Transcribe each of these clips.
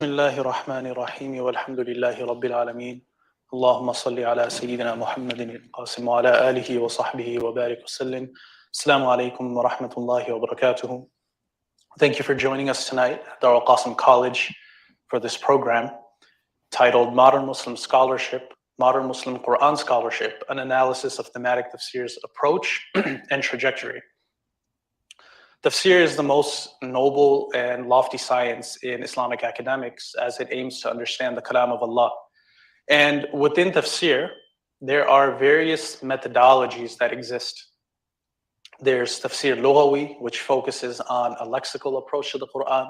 الله الرحمن الرحيم والحمد لله رب العالمين اللهم صل على سيدنا محمد القاسم وعلى آله وصحبه وبارك وسلم. Assalamu alaikum wa rahmatullahi wa barakatuhu. Thank you for joining us tonight at Darul Qasim College for this program titled Modern Muslim Scholarship, Modern Muslim Qur'an Scholarship, an analysis of Thematic Tafsīr's approach and trajectory. Tafsir is the most noble and lofty science in Islamic academics as it aims to understand the kalam of Allah. And within tafsir, there are various methodologies that exist. There's tafsir lughawi, which focuses on a lexical approach to the Qur'an.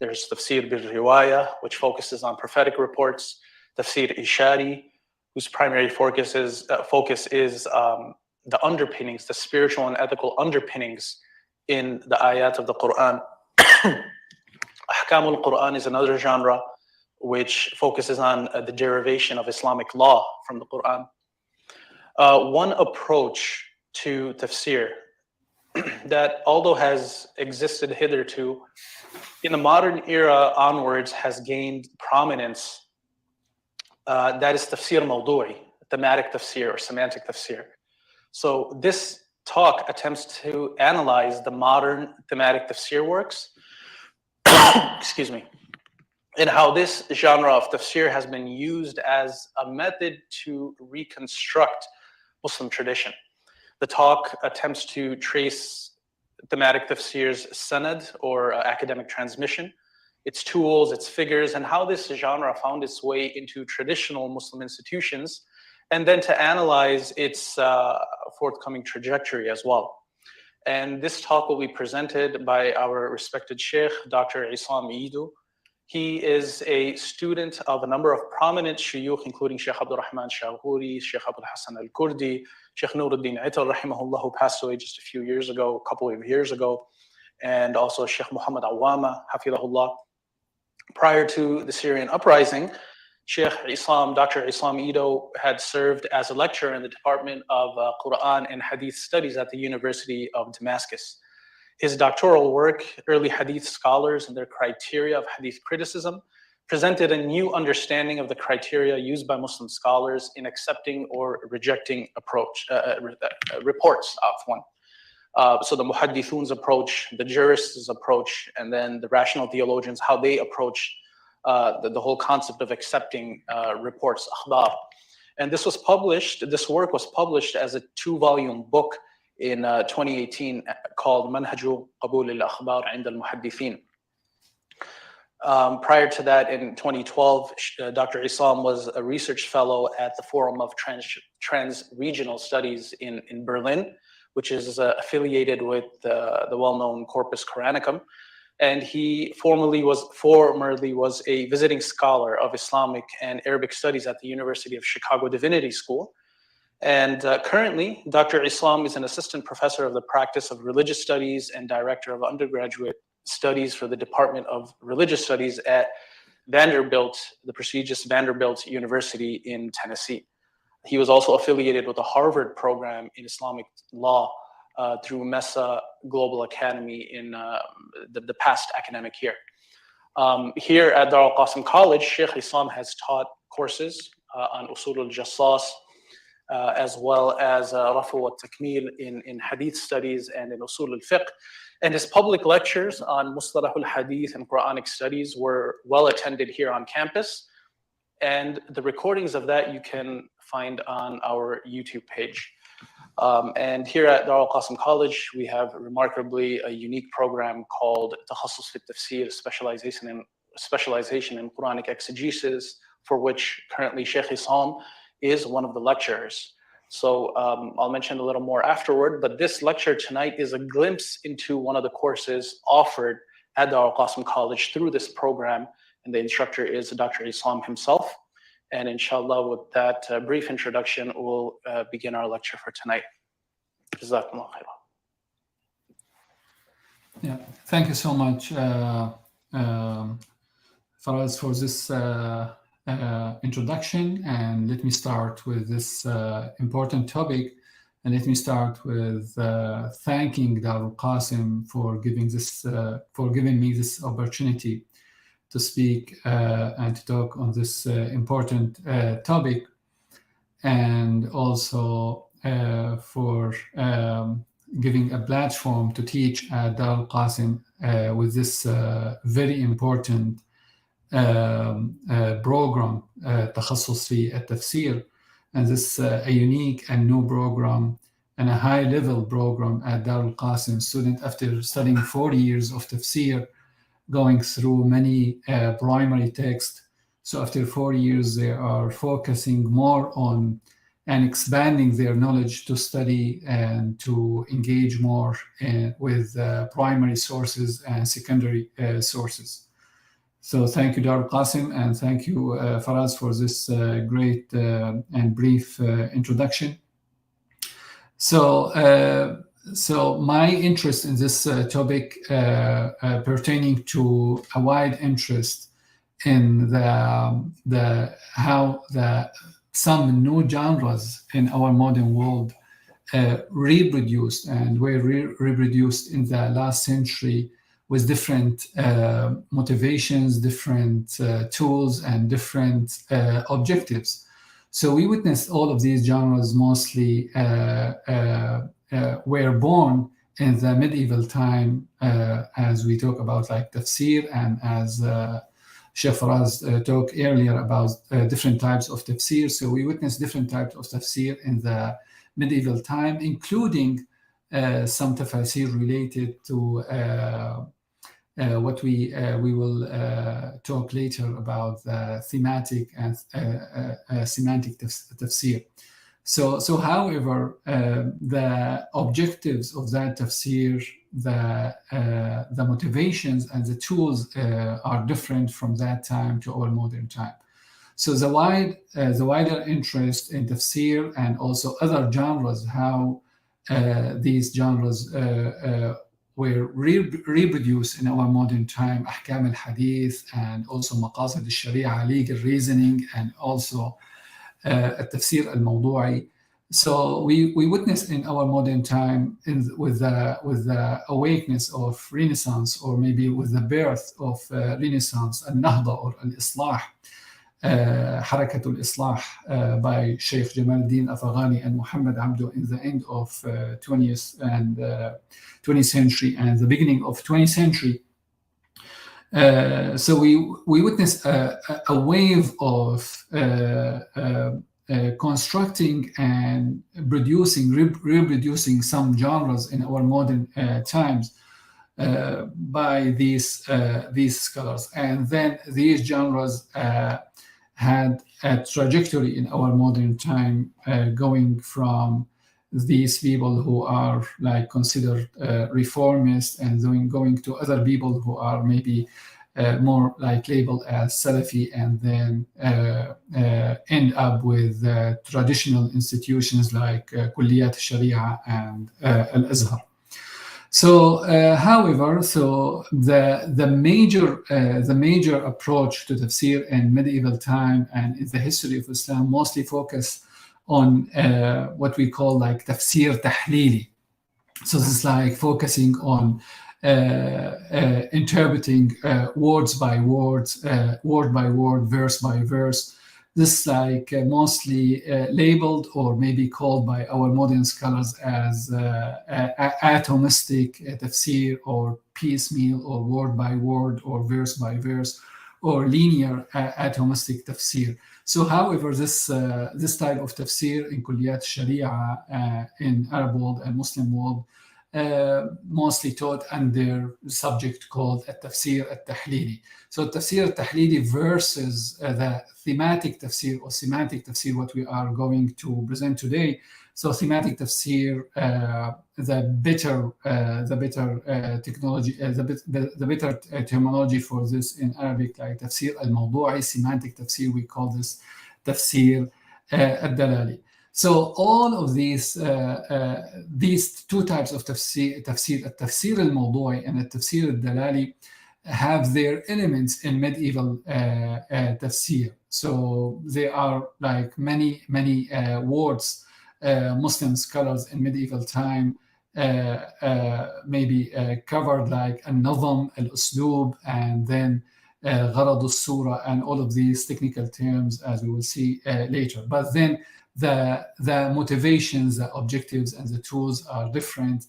There's tafsir bil riwaya, which focuses on prophetic reports. Tafsir ishari, whose primary focus is the underpinnings, the spiritual and ethical underpinnings in the ayat of the Qur'an. Ahkam al-Qur'an is another genre which focuses on the derivation of Islamic law from the Qur'an. One approach to tafsir that, although has existed hitherto, in the modern era onwards has gained prominence, that is tafsir mawdu'i, thematic tafsir or semantic tafsir. So this talk attempts to analyze the modern thematic tafsir works, excuse me, and how this genre of tafsir has been used as a method to reconstruct Muslim tradition. The talk attempts to trace thematic tafsir's sanad or academic transmission, its tools, its figures, and how this genre found its way into traditional Muslim institutions, and then to analyze its forthcoming trajectory as well. And this talk will be presented by our respected Sheikh, Dr. Isam Idu. He is a student of a number of prominent shuyukh, including Sheikh Abdul Rahman Shahuri, Sheikh Abdul Hassan al-Kurdi, Sheikh Nuruddin Ital, rahimahullah, who passed away just a couple of years ago, and also Sheikh Muhammad Awama, hafidahullah. Prior to the Syrian uprising, Sheikh Isam, Dr. Isam Ido had served as a lecturer in the Department of Qur'an and Hadith Studies at the University of Damascus. His doctoral work, Early Hadith Scholars and Their Criteria of Hadith Criticism, presented a new understanding of the criteria used by Muslim scholars in accepting or rejecting reports of one. So the muhaddithun's approach, the jurists' approach, and then the rational theologians, how they approach the whole concept of accepting reports, akhbar. And this work was published as a 2-volume book in 2018 called Manhaju Qabul al-Akhbar 'Inda al-Muhaddithin. Prior to that, in 2012, Dr. Isam was a research fellow at the Forum of Trans-Regional Studies in Berlin, which is affiliated with the well-known Corpus Coranicum. And he formerly was a visiting scholar of Islamic and Arabic studies at the University of Chicago Divinity School. And currently, Dr. Isam is an assistant professor of the practice of religious studies and director of undergraduate studies for the Department of Religious Studies at Vanderbilt, the prestigious Vanderbilt University in Tennessee. He was also affiliated with the Harvard program in Islamic law through Mesa Global Academy in the past academic year. Here at Darul Qasim College, Sheikh Isam has taught courses on Usul al-Jassas, as well as Rafu wa Takmil in Hadith studies and in Usul al-Fiqh. And his public lectures on Mustalah al-Hadith and Quranic studies were well attended here on campus. And the recordings of that you can find on our YouTube page. And here at Darul Qasim College, we have remarkably a unique program called Takhasus fi Tafsīr, specialization in Quranic exegesis, for which currently Sheikh Isam is one of the lecturers. So I'll mention a little more afterward, but this lecture tonight is a glimpse into one of the courses offered at Darul Qasim College through this program, and the instructor is Dr. Isam himself. And inshallah, with that brief introduction, we'll begin our lecture for tonight. Jazakumullah khairan. Yeah, thank you so much, Faraz, for this introduction. And let me start with this important topic. And let me start with thanking Darul Qasim for giving me this opportunity to speak and to talk on this important topic, and also for giving a platform to teach at Darul Qasim with this very important program, تخصص في التفسير. And this a unique and new program and a high-level program at Darul Qasim. Student, after studying 4 years of tafsir, going through many primary texts. So after 4 years, they are focusing more on and expanding their knowledge to study and to engage more with primary sources and secondary sources. So thank you, Darul Qasim, and thank you, Faraz, for this great and brief introduction. So my interest in this topic pertaining to a wide interest in how some new genres in our modern world reproduced and were reproduced in the last century with different motivations, different tools, and different objectives. So we witnessed all of these genres mostly were born in the medieval time, as we talk about like tafsir, and as Sheikh Faraz talked earlier about different types of tafsir. So we witnessed different types of tafsir in the medieval time, including some tafsir related to what we will talk later about the thematic and semantic tafsir. So however, the objectives of that tafsir, the motivations and the tools are different from that time to our modern time. So the wider interest in tafsir and also other genres, how these genres were reproduced in our modern time, ahkam al-hadith, and also maqasid al-sharia, legal reasoning, and also التفسير الموضوعي. So we witness in our modern time with the awakeness of Renaissance, or maybe with the birth of Renaissance, النهضة or الإصلاح, حركة الإصلاح by Sheikh Jamal Din Afghani and Muhammad Abdo in the end of 20th and 20th century and the beginning of 20th century. So we witness a wave of constructing and reproducing some genres in our modern times by these scholars, and then these genres had a trajectory in our modern time, going from these people who are like considered reformist, and then going to other people who are maybe more like labeled as Salafi, and then end up with traditional institutions like Kulliyat Sharia and Al-Azhar. So, however, so the major approach to tafsir in medieval time and in the history of Islam mostly focus on what we call like tafsir tahlili. So this is like focusing on interpreting words by words, word by word, verse by verse. This is like mostly labeled or maybe called by our modern scholars as atomistic tafsir, or piecemeal, or word by word, or verse by verse, or linear atomistic tafsir. So, however, this type of tafsir in Kulliyat Sharia in Arab world and Muslim world mostly taught under the subject called Tafsir al-Tahlili. So Tafsir al-Tahlili versus the thematic tafsir or semantic tafsir, what we are going to present today. So thematic tafsir, the better technology, the better terminology for this in Arabic, like Tafsir al-Mawdu'i, semantic tafsir, we call this Tafsir al-Dalali. So all of these two types of tafsir, Tafsir al-Mawdu'i and Tafsir al-Dalali, have their elements in medieval tafsir. So there are like many words Muslim scholars in medieval time maybe covered, like al-Nazm, al-Uslub, and then غرض السورة, and all of these technical terms, as we will see later. But then the motivations, the objectives, and the tools are different.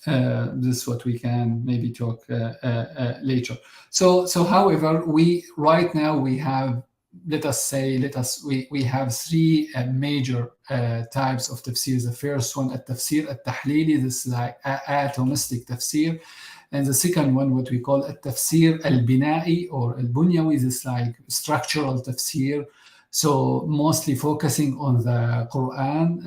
This is what we can maybe talk later. So however, right now we have, we have three major types of tafsir. The first one, التفسير التحليلي, this is like atomistic tafsir. And the second one, what we call التفسير البنائي or البنيوي, this is like structural tafsir. So mostly focusing on the Qur'an,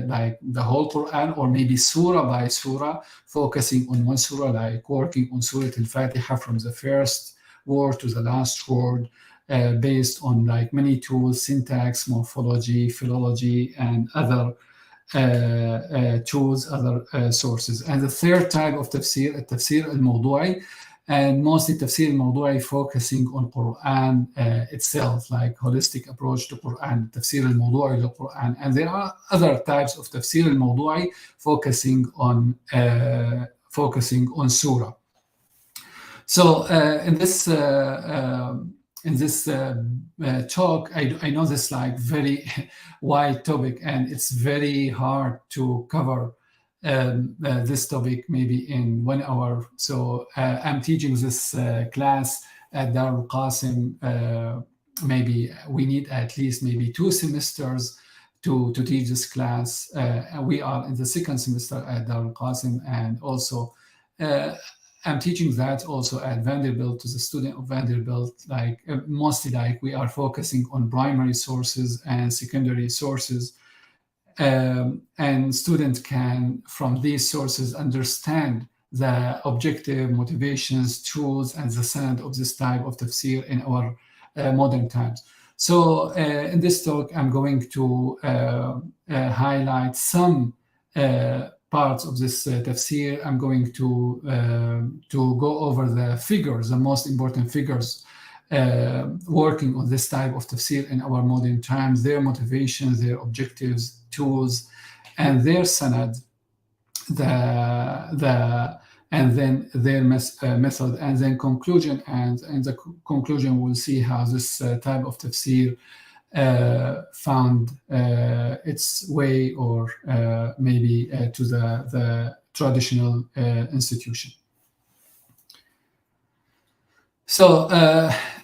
like the whole Quran, or maybe surah by surah, focusing on one surah, like working on Surah Al-Fatiha from the first word to the last word, based on like many tools, syntax, morphology, philology, and other tools, other sources. And the third type of tafsir, التفسير الموضوعي, and mostly tafsir al-mawdu'i, focusing on Quran itself, like holistic approach to Quran, tafsir al-mawdu'i to Quran. And there are other types of tafsir al-mawdu'i focusing on surah. So in this talk, I know this like very wide topic, and it's very hard to cover this topic maybe in 1 hour. So I'm teaching this class at Darul Qasim. Maybe we need at least maybe 2 semesters to teach this class. We are in the 2nd semester at Darul Qasim, and also I'm teaching that also at Vanderbilt to the student of Vanderbilt. Like mostly, like we are focusing on primary sources and secondary sources. And students can, from these sources, understand the objective, motivations, tools, and the sanad of this type of tafsir in our modern times. So in this talk, I'm going to highlight some parts of this tafsir. I'm going to go over the figures, the most important figures working on this type of tafsir in our modern times, their motivations, their objectives, tools, and their sanad, and then their method, and then conclusion. And in the conclusion, we'll see how this type of tafsir found its way, or maybe to the traditional institution. So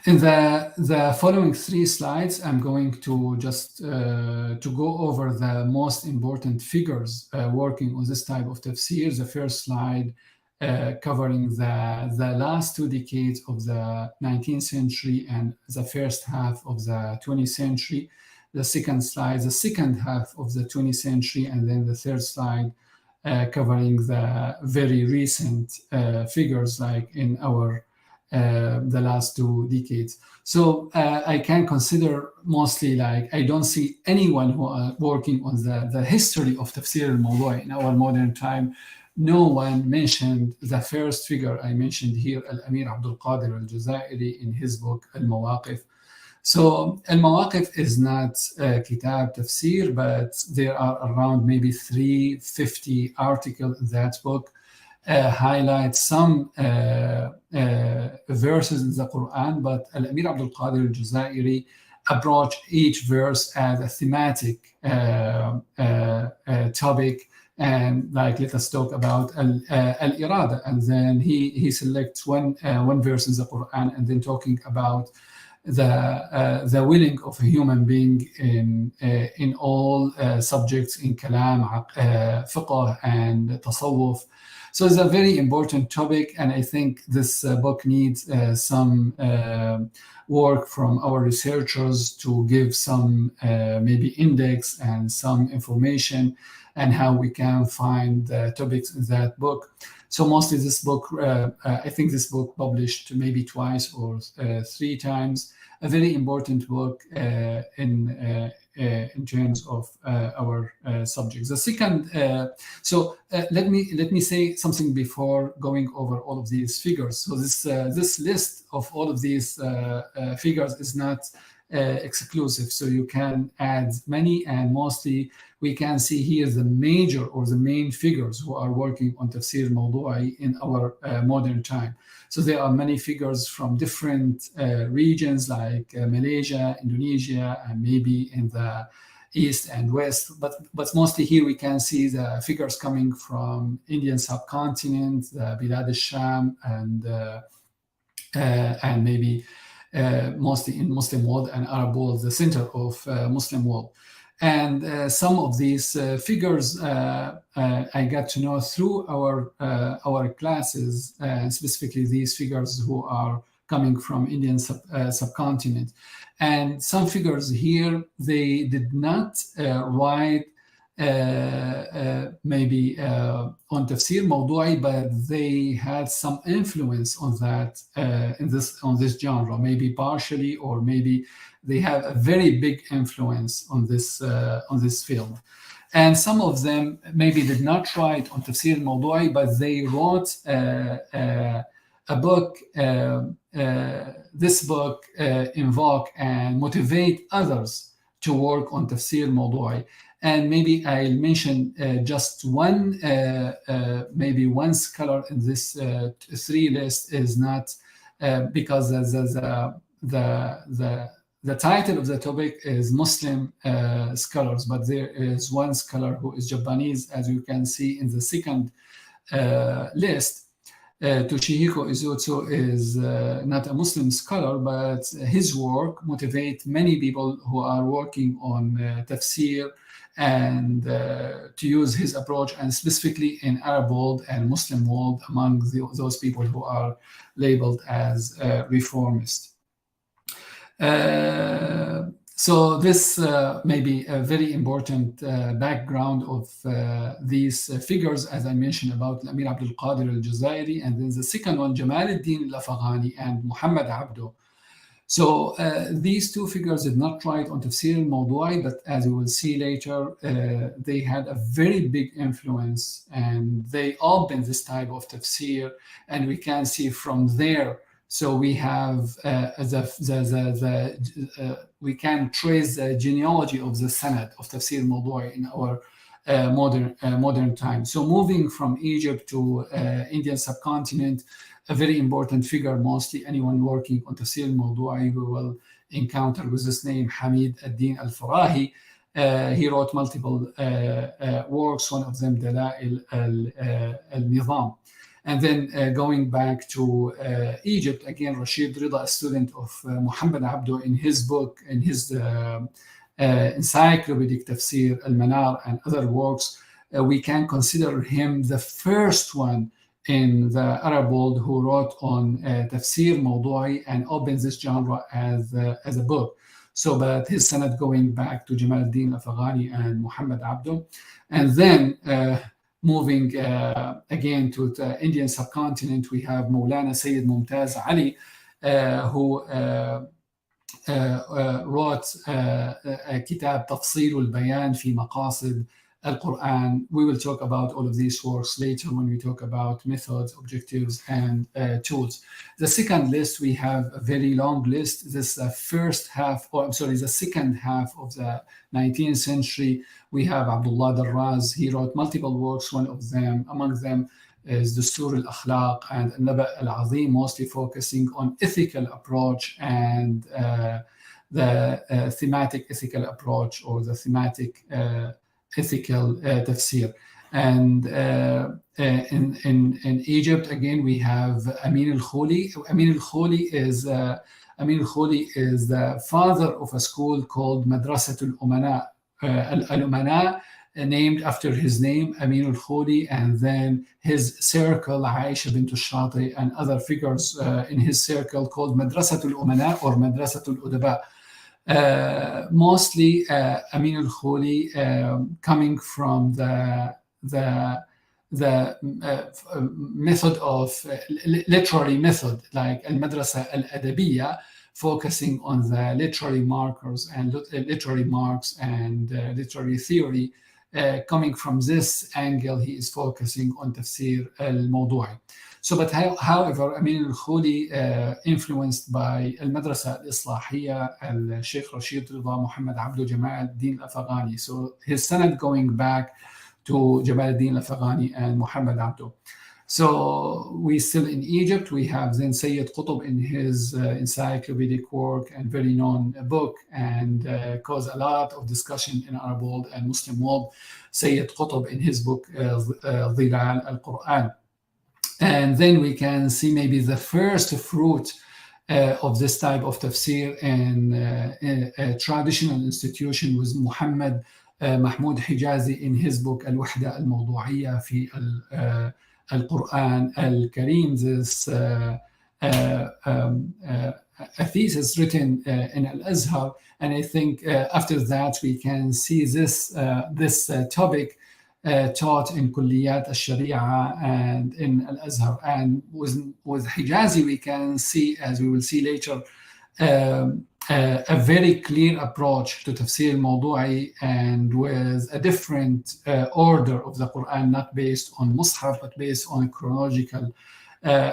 in the following 3 slides, I'm going to just to go over the most important figures working on this type of tafsir. The first slide covering the last 2 decades of the 19th century and the first half of the 20th century. The second slide, the second half of the 20th century, and then the third slide covering the very recent figures, like in our the last 2 decades. So I can consider mostly, like, I don't see anyone who are working on the history of tafsir al-mawdu'i in our modern time. No one mentioned the first figure I mentioned here, Al-Amir Abdul Qadir al-Jazairi, in his book Al-Mawaqif. So Al-Mawaqif is not kitab tafsir, but there are around maybe 350 articles in that book. Highlight some verses in the Quran, but Al-Amir Abdul Qadir al-Jazairi approached each verse as a thematic topic, and like, let us talk about al-irada, and then he selects one verse in the Quran, and then talking about the willing of a human being in all subjects, in kalam, fiqh, and tasawwuf. So it's a very important topic, and I think this book needs some work from our researchers to give some maybe index and some information, and how we can find the topics in that book. So mostly this book, I think this book published maybe twice or 3 times, a very important book in terms of our subjects. The second, let me say something before going over all of these figures. So this list of all of these figures is not exclusive. So you can add many, and mostly we can see here the major or the main figures who are working on Tafsir Mawdu'i in our modern time. So there are many figures from different regions like Malaysia, Indonesia, and maybe in the East and West, but mostly here we can see the figures coming from Indian subcontinent, the Bilad al-Sham, and maybe mostly in Muslim world and Arab world, the center of Muslim world. And some of these figures I got to know through our classes, specifically these figures who are coming from Indian subcontinent. And some figures here, they did not write maybe on Tafsir Mawdu'i, but they had some influence on that on this genre, maybe partially, or maybe they have a very big influence on this field. And some of them maybe did not write on Tafsir Mawdu'i, but they wrote a book. This book invoke and motivate others to work on Tafsir Mawdu'i. And maybe I'll mention just one, maybe one scholar in this three list is not because the title of the topic is Muslim scholars, but there is one scholar who is Japanese, as you can see in the second list. Toshihiko Izutsu is not a Muslim scholar, but his work motivates many people who are working on tafsir and to use his approach, and specifically in Arab world and Muslim world, among those people who are labeled as reformist. So this may be a very important background of these figures, as I mentioned about Amir Abdul Qadir al-Jazairi, and then the second one, Jamal al-Din al-Afghani and Muhammad Abdo. So these two figures did not write on Tafsir al-Mawdu'i, but as we will see later, they had a very big influence, and they opened this type of tafsir, and we can see from there. So we have we can trace the genealogy of the sanad of Tafsir Mawdu'i in our modern time. So moving from Egypt to Indian subcontinent, a very important figure, mostly anyone working on Tafsir Mawdu'i we will encounter with this name, Hamid ad-Din al-Farahi. He wrote multiple works, one of them Dala'il al-Nizam. And then going back to Egypt, again, Rashid Rida, a student of Muhammad Abdo, in his book, in his encyclopedic Tafsir al-Manar and other works, we can consider him the first one in the Arab world who wrote on Tafsir Mawdu'i and opened this genre as a book. So, but his sanad going back to Jamal al-Din al-Afghani and Muhammad Abdo. And then moving again to the Indian subcontinent, we have Maulana Sayyid Mumtaz Ali, who wrote a kitab Tafsīr al-Bayan fi Maqasid al-Qur'an. We will talk about all of these works later when we talk about methods, objectives, and tools. The second list, we have a very long list. This is the the second half of the 19th century. We have Abdullah Darraz. He wrote multiple works. One of them, among them, is Dastur al-Akhlaq and Naba al-Azim, mostly focusing on ethical approach and the thematic ethical approach, or the thematic ethical tafsir. And in Egypt, again, we have Amin al-Khuli. Amin al-Khuli is the father of a school called Madrasatul Umana, al-Umana, named after his name, Amin al-Khuli, and then his circle, Aisha bint al-Shati, and other figures in his circle called Madrasatul Umana or Madrasatul Udaba. Mostly Amin al-Khuli coming from the method of literary method, like al-Madrasa al-Adabiyya, focusing on the literary markers and literary marks and literary theory. Coming from this angle, he is focusing on Tafsir al-Mawdu'i. But however, Amin al-Khuli, influenced by al-Madrasa al-Islahiyya, al-Sheikh Rashid Rida Muhammad Abdu Jamal al-Din al-Afghani. So his sanad going back to Jamal al-Din al-Afghani and Muhammad Abdu. So we still in Egypt. We have then Sayyid Qutb in his encyclopedic work and very known book, and caused a lot of discussion in Arab world and Muslim world. Sayyid Qutb in his book Dhilal al-Qur'an. And then we can see maybe the first fruit of this type of tafsir in a traditional institution was Muhammad Mahmoud Hijazi in his book Al-Wahda al-Mawdu'iyya fi Al-Qur'an Al-Karim. This a thesis written in Al-Azhar, and I think after that we can see this topic taught in Kulliyat al-Sharia and in Al-Azhar. And with Hijazi we can see, as we will see later, a very clear approach to tafsir al-Mawdu'i, and with a different order of the Quran, not based on Mus'haf, but based on a chronological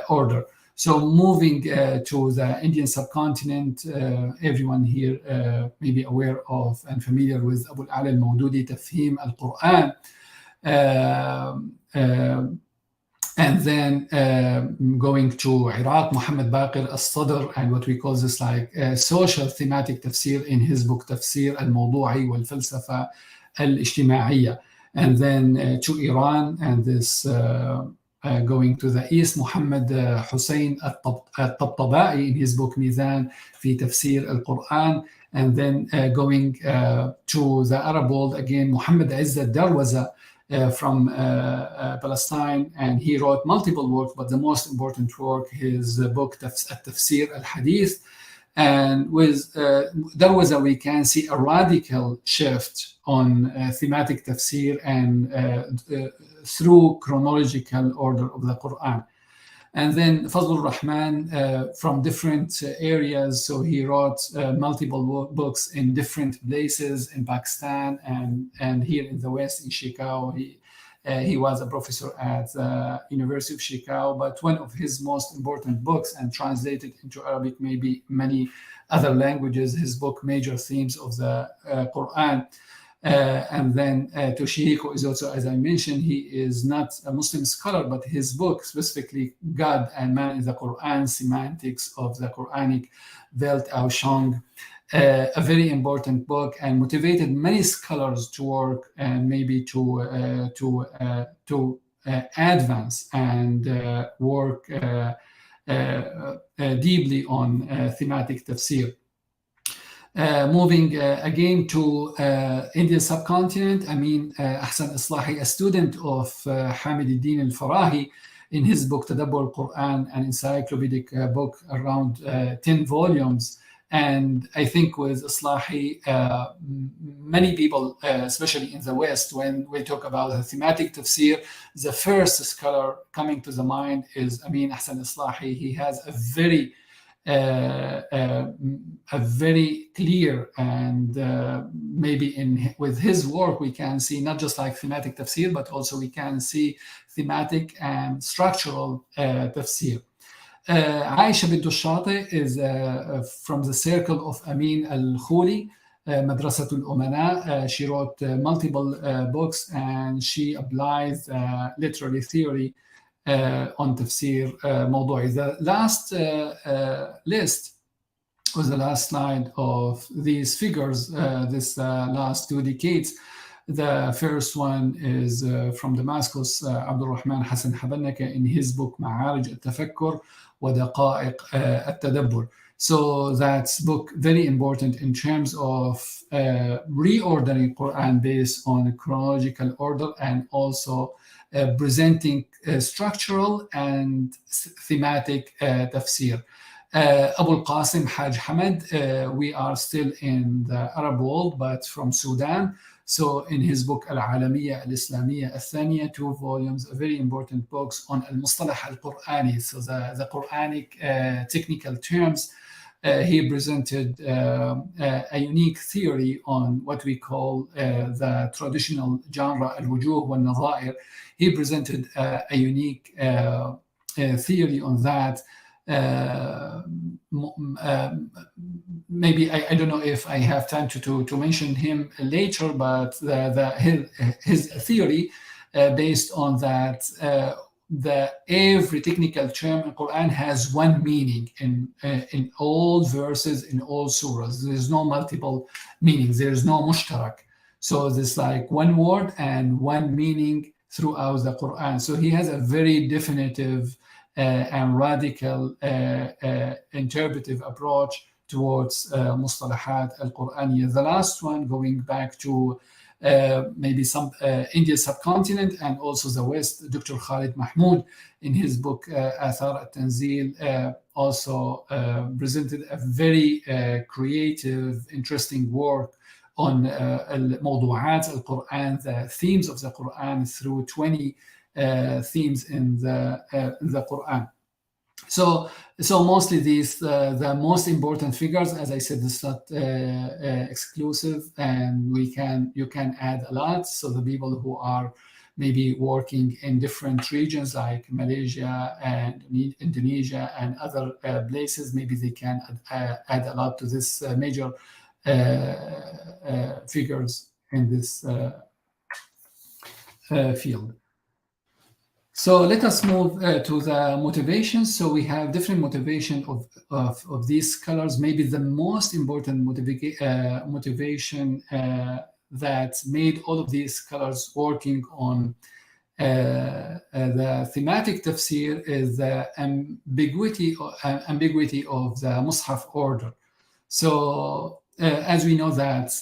order. So moving to the Indian subcontinent, everyone here may be aware of and familiar with Abu al-Ala al-Mawdudi Tafhim al-Quran. And then going to Iraq, Muhammad Baqir al-Sadr, and what we call this like social thematic tafsir in his book Tafsir al-Mawdu'i wal-Falsafa al-Ijtima'iyya. And then to Iran, and this going to the east, Muhammad Hussein al-Tabtabai in his book Mizan fi Tafsir al-Quran. And then going to the Arab world again, Muhammad Izz al-Darwaza from Palestine, and he wrote multiple works, but the most important work, his book Tafsir al-Hadith. And with Darwaza we can see a radical shift on thematic tafsir and through chronological order of the Quran. And then Fazlur Rahman from different areas. So he wrote multiple books in different places in Pakistan and here in the West in Chicago. He was a professor at the University of Chicago, but one of his most important books, and translated into Arabic, maybe many other languages, his book Major Themes of the Quran. And then Toshihiko is also, as I mentioned, he is not a Muslim scholar, but his book, specifically God and Man in the Quran, Semantics of the Quranic Weltanschauung, a very important book, and motivated many scholars to work and maybe to advance and work deeply on thematic tafsir. Moving again to Indian subcontinent, Ahsan Islahi, a student of Hamid al-Din al-Farahi, in his book Tadabbur al-Quran, an encyclopedic book around 10 volumes. And I think with Islahi, many people, especially in the West, when we talk about the thematic tafsir, the first scholar coming to the mind is Ahsan Islahi. He has a very clear, and maybe with his work we can see not just like thematic tafsir, but also we can see thematic and structural tafsir. Aisha bint al-Shati is from the circle of Amin al-Khuli, Madrasatul Umana. She wrote multiple books, and she applies literary theory on tafsir mawdu'i. The last list was the last slide of these figures, this last 2 decades. The first one is from Damascus, Abdul Rahman Hassan Habannaka in his book Ma'arij al-Tafakkur wa Daqa'iq al-Tadabbur. So that's book very important in terms of reordering Quran based on a chronological order, and also presenting structural and thematic tafsir. Abu al-Qasim Haj Hamad, we are still in the Arab world, but from Sudan. So in his book Al-Alamiyya Al-Islamiyya Al-Thaniya, 2 volumes, very important books on Al-Mustalah Al-Qur'ani, so the Quranic technical terms. He presented a unique theory on what we call the traditional genre Al-Wujuh wal-Nadha'ir. He presented a unique theory on that. Maybe I don't know if I have time to mention him later, but his theory based on that, every technical term in Quran has one meaning in all verses, in all surahs. There is no multiple meanings. There is no mushtarak. So there's like one word and one meaning throughout the Quran. So he has a very definitive and radical interpretive approach towards mustalahat al-Qur'aniyya. The last one, going back to maybe some Indian subcontinent and also the West, Dr. Khalid Mahmoud, in his book Athar al-Tanzil, also presented a very creative, interesting work on mawdu'at al-Quran, the themes of the Quran, through 20 themes in the Quran. So mostly these, the most important figures, as I said, it's not exclusive, and you can add a lot. So the people who are maybe working in different regions like Malaysia and Indonesia and other places, maybe they can add a lot to this major figures in this field. So let us move to the motivations. So we have different motivation of these scholars. Maybe the most important motivation that made all of these scholars working on the thematic tafsir is the ambiguity of the Mus'haf order. So as we know that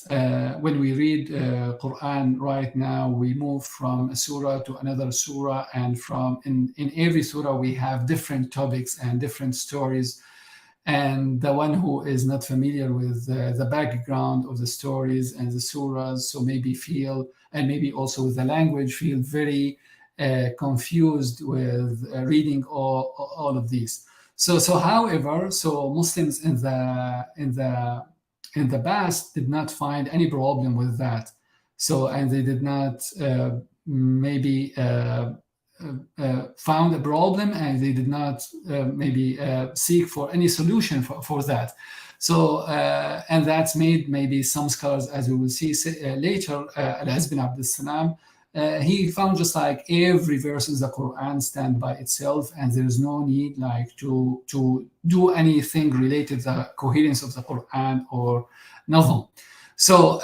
when we read Quran right now, we move from a surah to another surah, and in every surah we have different topics and different stories. And the one who is not familiar with the background of the stories and the surahs, so maybe feel, and maybe also with the language, feel very confused with reading all of these. So however, Muslims in the past did not find any problem with that. So, and they did not found a problem, and they did not seek for any solution for that. So, and that's made maybe some scholars, as we will see later, Al-Izz bin Abdul Salam, he found just like every verse in the Quran stand by itself, and there is no need like to do anything related to the coherence of the Quran or nazm. So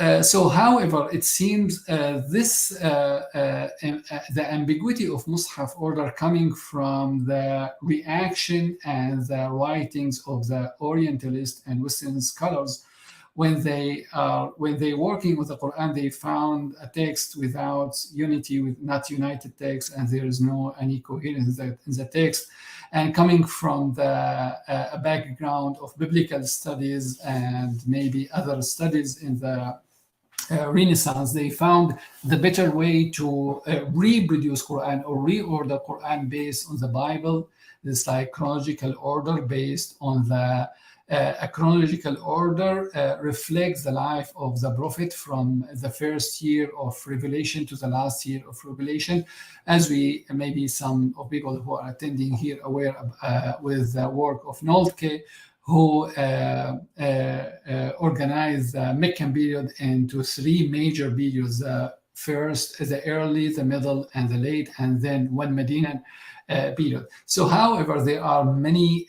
however, it seems the ambiguity of Mus'haf order coming from the reaction and the writings of the Orientalist and Western scholars. When they working with the Quran, they found a text without unity, with not united text, and there is no any coherence in the text. And coming from a background of biblical studies and maybe other studies in the Renaissance, they found the better way to reproduce Quran or reorder Quran based on the Bible. It's like chronological order based on the a chronological order reflects the life of the Prophet from the first year of revelation to the last year of revelation, as we maybe some of people who are attending here aware with the work of Noltke, who organized the Meccan period into three major periods: first, the early, the middle, and the late, and then one Medinan period. So, however, there are many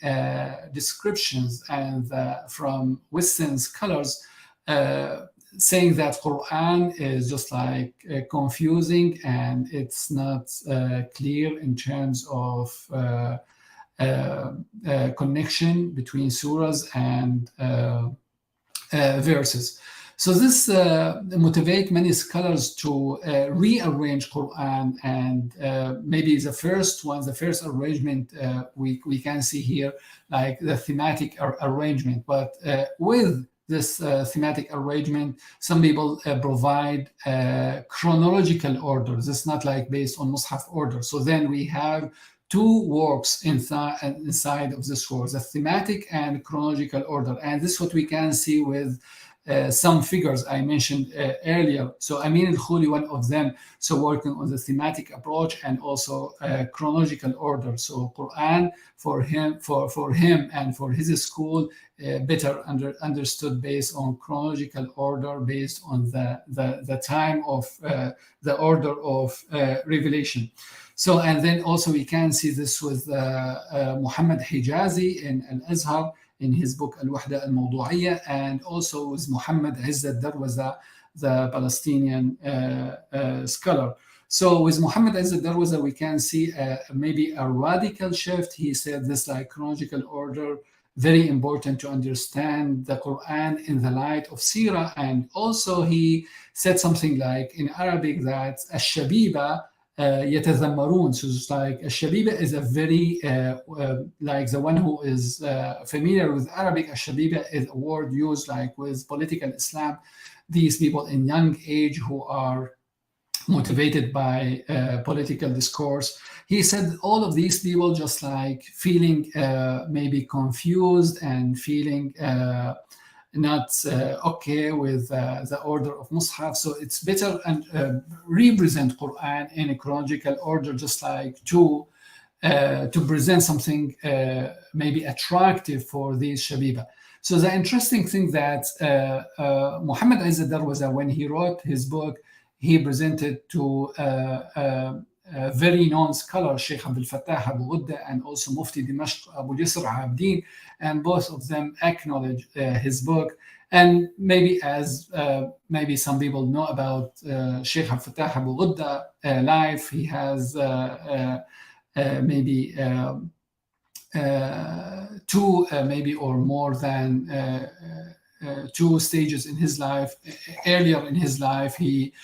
descriptions and from Western scholars saying that Quran is just like confusing, and it's not clear in terms of connection between surahs and verses. So this motivates many scholars to rearrange Quran, and maybe the first arrangement we can see here, like the thematic arrangement. But with this thematic arrangement, some people provide chronological orders. It's not like based on Mus'haf order. So then we have two works inside of this work, the thematic and chronological order. And this is what we can see with some figures I mentioned earlier. So Amin al-Khuli, one of them, so working on the thematic approach and also chronological order. So Qur'an for him and for his school better understood based on chronological order, based on the time of the order of revelation. So, and then also we can see this with Muhammad Hijazi in Al-Azhar in his book Al-Wahda Al-Mawdu'iyya, and also with Muhammad Izzat Darwaza, the Palestinian scholar. So with Muhammad Izzat Darwaza, we can see maybe a radical shift. He said this like chronological order, very important to understand the Quran in the light of Sirah. And also he said something like in Arabic that Ash-Shabiba يتذمرون. So it's like Ash-Shabiba is a very, like the one who is familiar with Arabic, Ash-Shabiba is a word used like with political Islam. These people in young age who are motivated by political discourse. He said all of these people just like feeling maybe confused and feeling not okay with the order of Mus'haf. So it's better and represent Quran in a chronological order, just like to present something maybe attractive for these Shabiba. So the interesting thing that Muhammad Izzat Darwaza, when he wrote his book, he presented to a very known scholar, Sheikh Abdul Fattah Abu Ghudda, and also Mufti Dimashq Abu Yusr Abdin, and both of them acknowledge his book. And maybe as maybe some people know about Sheikh Abdul Fattah Abu Ghudda life, he has maybe two maybe or more than two stages in his life. Earlier in his life, he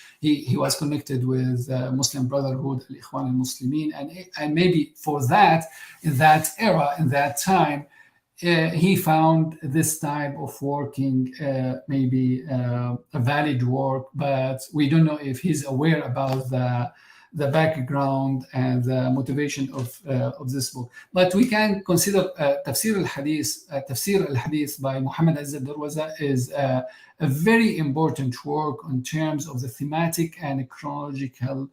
was connected with Muslim Brotherhood, Al-Ikhwan al-Muslimin, and maybe for that, in that era, in that time, he found this type of working maybe a valid work, but we don't know if he's aware about the background and the motivation of this book. But we can consider Tafsīr al-Hadith by Muhammad Izzat Darwaza is a very important work in terms of the thematic and chronological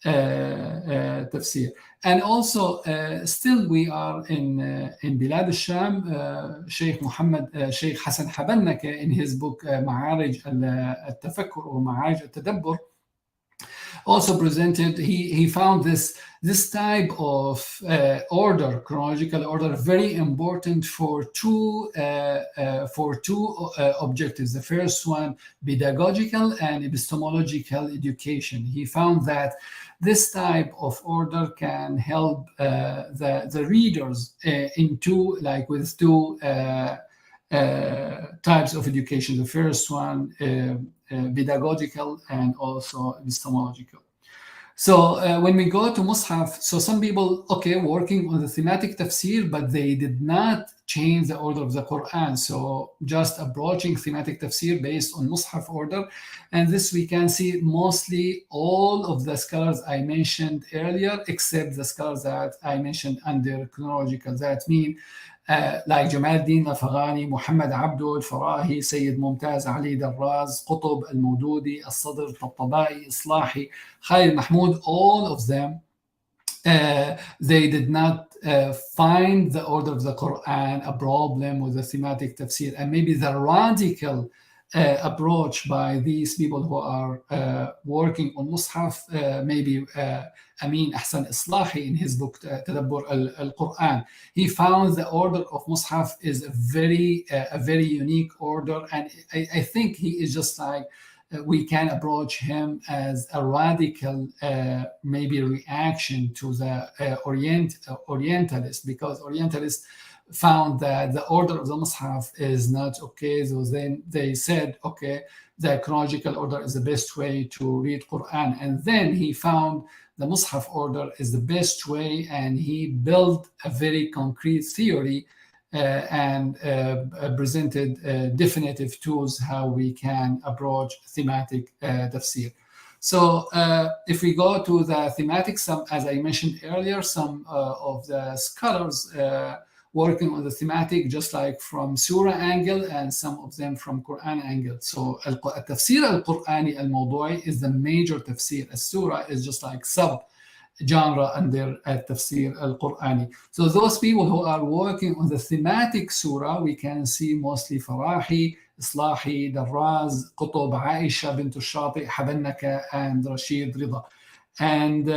tafsir. And also still we are in Bilad al-Sham. Sheikh Hassan Habannaka in his book Ma'arij al-Tafakkur or Ma'arij al-Tadabbur also presented, he found this type of order, chronological order, very important for two objectives. The first one, pedagogical and epistemological education. He found that this type of order can help the readers with two types of education. The first one, pedagogical and also epistemological. So when we go to Mus'haf, so some people, working on the thematic tafsir, but they did not change the order of the Quran. So just approaching thematic tafsir based on Mus'haf order. And this we can see mostly all of the scholars I mentioned earlier, except the scholars that I mentioned under chronological. That means like Jamal al-Din al-Faghani, Muhammad Abdu al-Farahi, Sayyid Mumtaz Ali Darraz, Qutb al-Mawdudi, al-Sadr, Tabtabai, Islahi, Khalid Mahmoud, all of them, they did not find the order of the Quran a problem with the thematic tafsir. And maybe the radical approach by these people who are working on Mus'haf, maybe Amin Ahsan Islahi in his book Tadabbur al-Quran, he found the order of Mus'haf is a very unique order, and I think he is just like we can approach him as a radical maybe reaction to the Orientalist, because Orientalists found that the order of the Mus'haf is not okay. So then they said, the chronological order is the best way to read Quran. And then he found the Mus'haf order is the best way, and he built a very concrete theory and presented definitive tools how we can approach thematic tafsir. So if we go to the thematic, as I mentioned earlier, some of the scholars working on the thematic, just like from surah angle, and some of them from Quran angle. So التفسير القرآني الموضوعي is the major tafsir. Surah is just like sub genre under التفسير القرآني. So those people who are working on the thematic surah, we can see mostly Farahi, Islahi, Darraz, Qutb, Aisha bint al-Shati, Habannaka, and Rashid Rida. And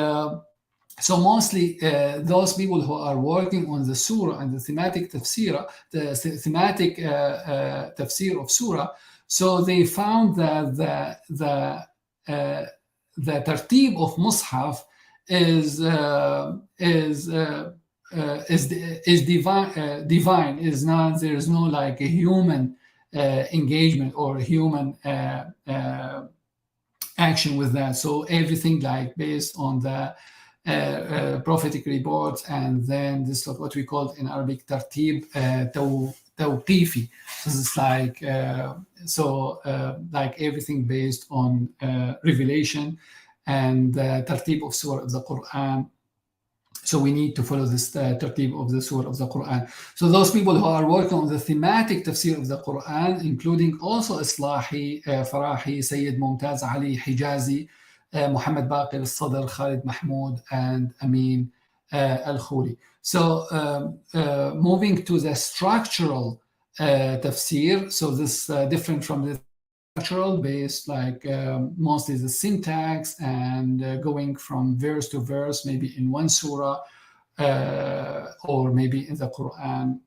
so mostly those people who are working on the surah and the thematic tafsir, the thematic tafsir of surah, so they found that the tartib of mushaf is divine. Is not, there is no like a human engagement or human action with that. So everything like based on the prophetic reports, and then this is what we call in Arabic tartib tawqifi. This is like like everything based on revelation and tartib of surah of the Quran. So we need to follow this tartib of the surah of the Quran. So those people who are working on the thematic tafsir of the Quran, including also Islahi, Farahi, Sayyid Mumtaz Ali Hijazi, Muhammad Baqir al-Sadr, Khalid Mahmoud, and Amin al-Khoury. So moving to the structural tafsir, so this different from the structural based, like mostly the syntax and going from verse to verse, maybe in one surah or maybe in the Quran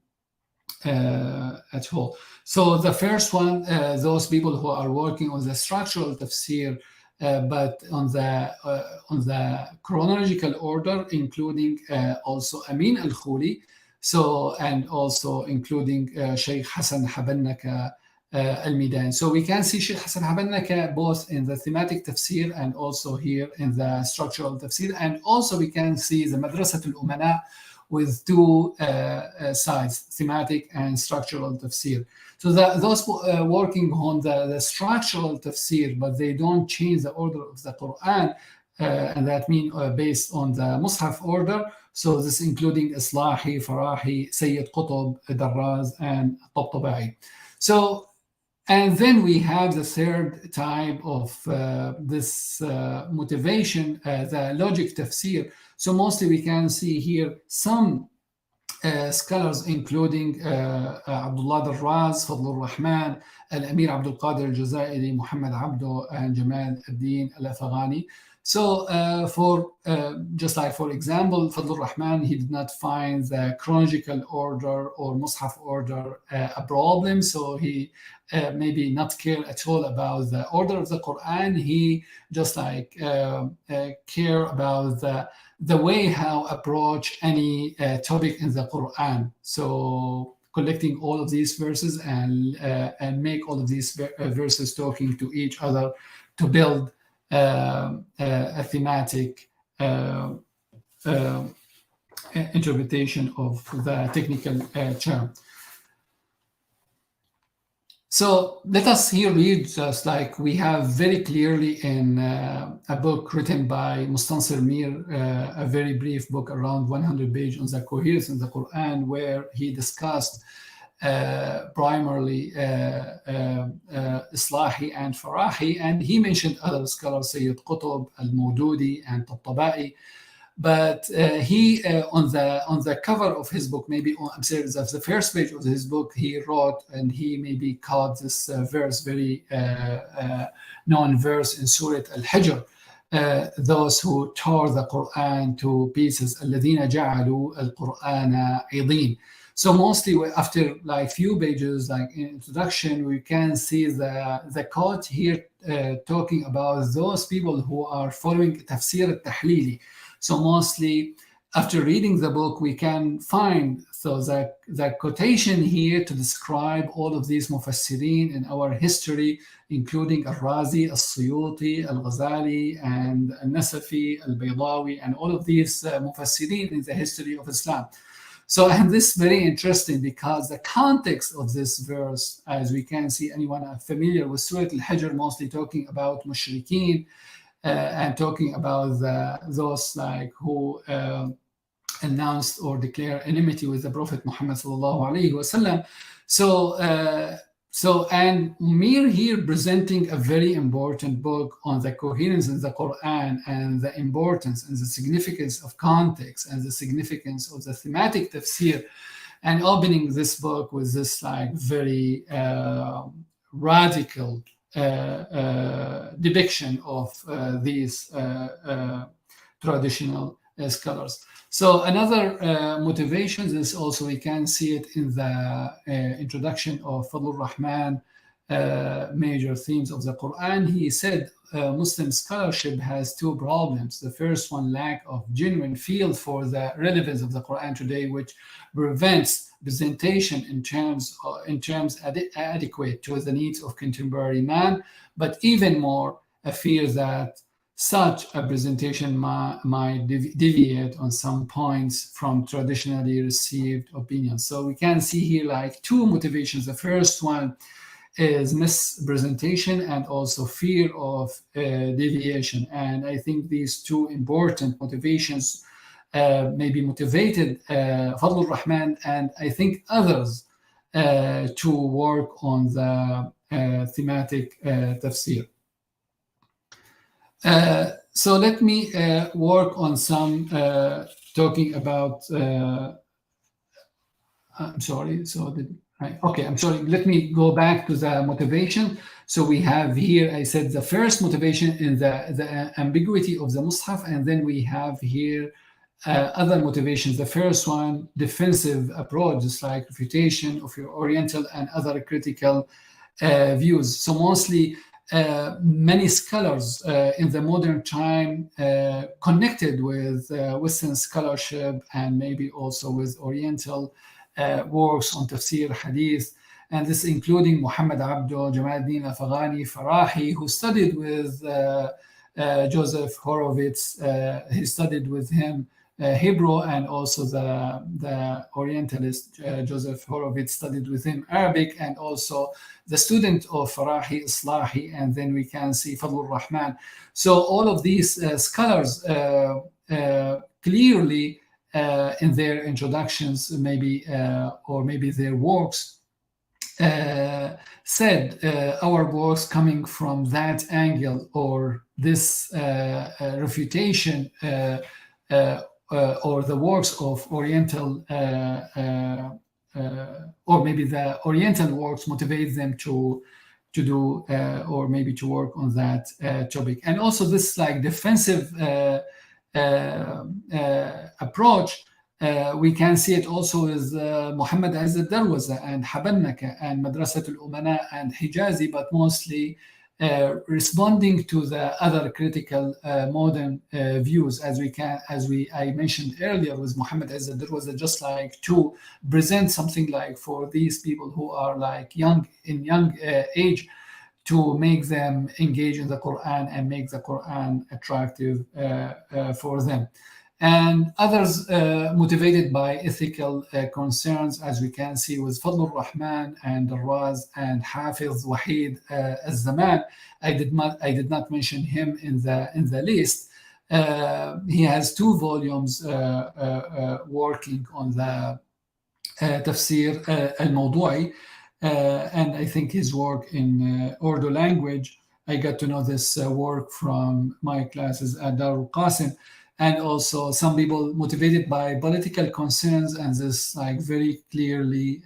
at all. So the first one, those people who are working on the structural tafsir, but on the chronological order, including also Amin al-Khoury, so, and also including Sheikh Hassan Habannaka al-Midan. So we can see Sheikh Hassan Habannaka both in the thematic tafsir and also here in the structural tafsir, and also we can see the Madrasat al-Umana with two sides, thematic and structural tafsir. So those working on the structural tafsir, but they don't change the order of the Quran, and that means based on the Mus'haf order. So this including Islahi, Farahi, Sayyid Qutb, Darraz, and Tabtabai. So, and then we have the third type of this motivation, the logic tafsir. So mostly we can see here some scholars, including Abdullah Darraz, Fadlur Rahman, Al-Amir Abdul Qadir Al-Jazairi, Muhammad Abdo, and Jamal Ad-Din Al-Afghani. So for just like, for example, Fadlur Rahman, he did not find the chronological order or Mus'haf order a problem. So he maybe not care at all about the order of the Quran. He just like care about the way how approach any topic in the Quran. So collecting all of these verses and make all of these verses talking to each other to build a thematic interpretation of the technical term. So let us here read, just like we have very clearly in a book written by Mustansir Mir, a very brief book around 100 pages on the coherence in the Quran, where he discussed primarily Islahi and Farahi, and he mentioned other scholars, Sayyid Qutb, Al-Mawdudi, and Tabtabai. But he on the cover of his book, maybe I'm sorry, the first page of his book, he wrote, and he maybe caught this verse, very known verse in Surah Al-Hijr, those who tore the Quran to pieces, الَّذِينَ جَعَلُوا الْقُرْآنَ عِضِينَ. So mostly after like few pages, like in introduction, we can see the quote here talking about those people who are following tafsir al-tahlili. So mostly after reading the book, we can find the quotation here to describe all of these mufassirin in our history, including Al-Razi, Al-Suyuti, Al-Ghazali, and Al-Nasafi, Al-Baydawi, and all of these mufassirin in the history of Islam. So, and this is very interesting because the context of this verse, as we can see, anyone familiar with Surah Al-Hijr, mostly talking about mushrikeen and talking about those like who announced or declared enmity with the Prophet Muhammad sallallahu alaihi wasallam. And Mir here presenting a very important book on the coherence in the Quran and the importance and the significance of context and the significance of the thematic tafsir, and opening this book with this like very radical depiction of these traditional scholars. So another motivation is also, we can see it in the introduction of Fadlur Rahman, major themes of the Quran. He said Muslim scholarship has two problems. The first one, lack of genuine field for the relevance of the Quran today, which prevents presentation in terms adequate to the needs of contemporary man. But even more, I fear that such a presentation might deviate on some points from traditionally received opinions. So we can see here like two motivations. The first one is mispresentation and also fear of deviation. And I think these two important motivations maybe motivated Fadlur Rahman and I think others to work on the thematic tafsir. So let me work on some talking about. I'm sorry. I'm sorry. Let me go back to the motivation. So we have here, I said the first motivation in the ambiguity of the Mus'haf, and then we have here other motivations. The first one, defensive approach, just like refutation of your Oriental and other critical views. So mostly many scholars in the modern time connected with Western scholarship and maybe also with Oriental works on tafsir, hadith, and this including Muhammad Abdo, Jamaluddin Afghani, Farahi, who studied with Joseph Horowitz. He studied with him Hebrew, and also the Orientalist Joseph Horowitz studied with him Arabic, and also the student of Farahi, Islahi, and then we can see Fadlur Rahman. So all of these scholars clearly in their introductions, maybe or maybe their works, said our works coming from that angle, or this refutation or the works of Oriental, or maybe the Oriental works motivate them to do or maybe to work on that topic. And also this like defensive approach, we can see it also with Muhammad Azz al-Darwaza and Habannaka and Madrasat al-Umana and Hijazi, but mostly responding to the other critical modern views, as I mentioned earlier with Muhammad Azz al-Darwaza, just like to present something like for these people who are like young age, to make them engage in the Quran and make the Quran attractive for them. And others motivated by ethical concerns, as we can see with Fadlur Rahman and Raz and Hafiz Wahid al-Zaman. I did not mention him in the list. He has 2 volumes working on the Tafsir al-Mawdu'i, and I think his work in Urdu language. I got to know this work from my classes at Darul Qasim. And also some people motivated by political concerns, and this like very clearly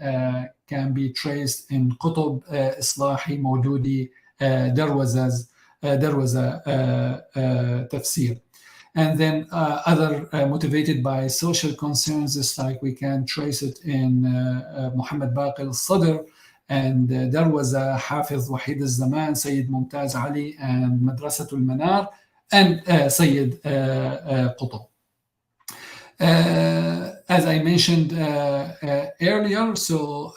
can be traced in Qutb, Islahi, Mawdudi, Darwaza Tafsir. And then other motivated by social concerns, just like we can trace it in Muhammad Baqir al-Sadr and Darwaza, Hafiz Wahid al-Zaman, Sayyid Mumtaz Ali, and Madrasat al-Manar, and Sayyid Qutb. As I mentioned earlier, so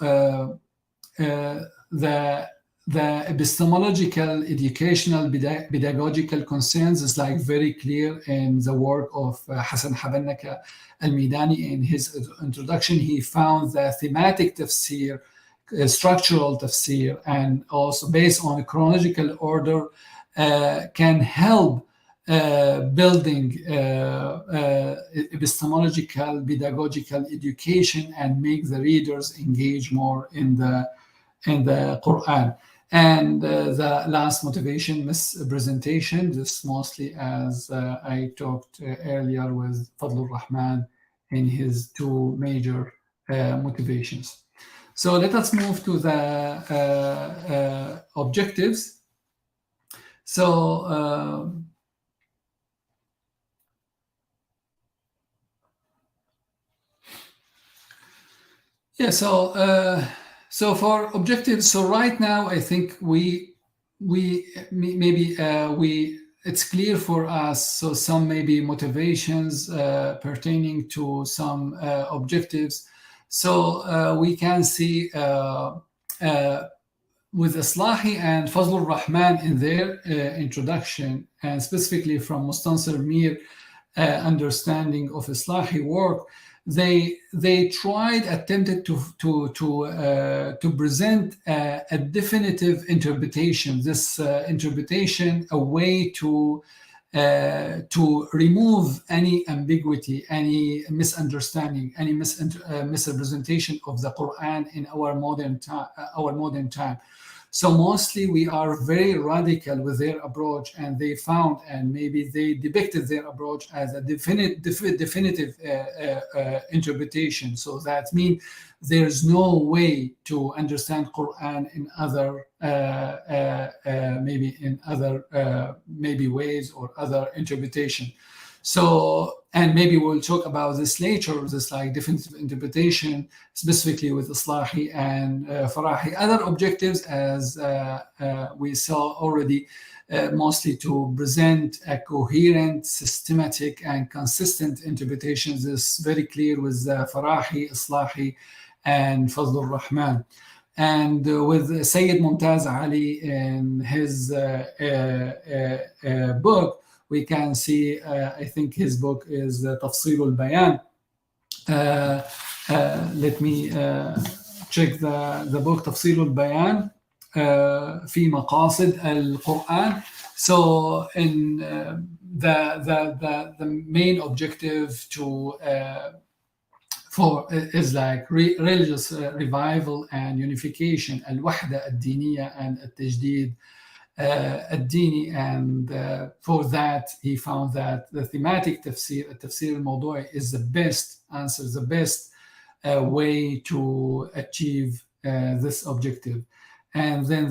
the epistemological, educational, pedagogical concerns is like very clear in the work of Hassan Habannaka al-Midani. In his introduction, he found the thematic tafsir, structural tafsir, and also based on chronological order can help building epistemological, pedagogical education and make the readers engage more in the Quran. And the last motivation, mispresentation, this mostly as I talked earlier with Fadlur Rahman in his two major motivations. So let us move to the objectives. So so for objectives, so right now I think it's clear for us. So some maybe motivations pertaining to some objectives. So we can see with Islahi and Fazlur Rahman in their introduction, and specifically from Mustansir Mir understanding of Islahi work, they attempted to present a definitive interpretation. This interpretation, a way to remove any ambiguity, any misunderstanding, any misrepresentation of the Quran in our modern time. So mostly we are very radical with their approach, and they found, and maybe they depicted their approach as a definitive interpretation. So that means there's no way to understand Quran in other maybe ways or other interpretation. So, and maybe we'll talk about this later, this like definitive interpretation, specifically with Islahi and Farahi. Other objectives, as we saw already, mostly to present a coherent, systematic, and consistent interpretation. This is very clear with Farahi, Islahi, and Fazlur Rahman. And with Sayyid Mumtaz Ali in his book, we can see, I think his book is Tafsīr al-Bayan. Let me check the book Tafsīr al-Bayan في مقاصد القرآن. So in the main objective is like religious revival and unification, al-wahda al-diniya and al-tajdid al-dini, and for that he found that the thematic tafsir, al-tafsir al-mawdu'i, is the best answer, the best way to achieve this objective. And then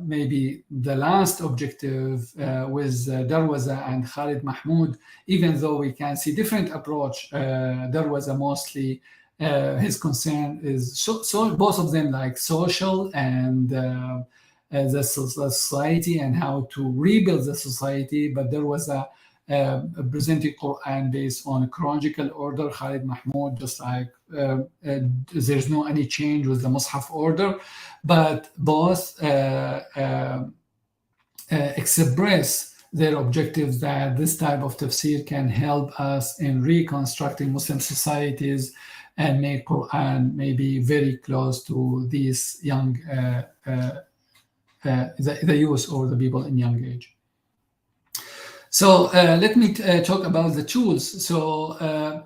maybe the last objective with Darwaza and Khalid Mahmoud, even though we can see different approach, Darwaza mostly his concern is so both of them like social and the society and how to rebuild the society, but there was a presenting Quran based on chronological order. Khalid Mahmoud just like there's no any change with the Mus'haf order, but both express their objectives that this type of tafsir can help us in reconstructing Muslim societies and make Quran maybe very close to these young the youth or the people in young age. So let me talk about the tools. So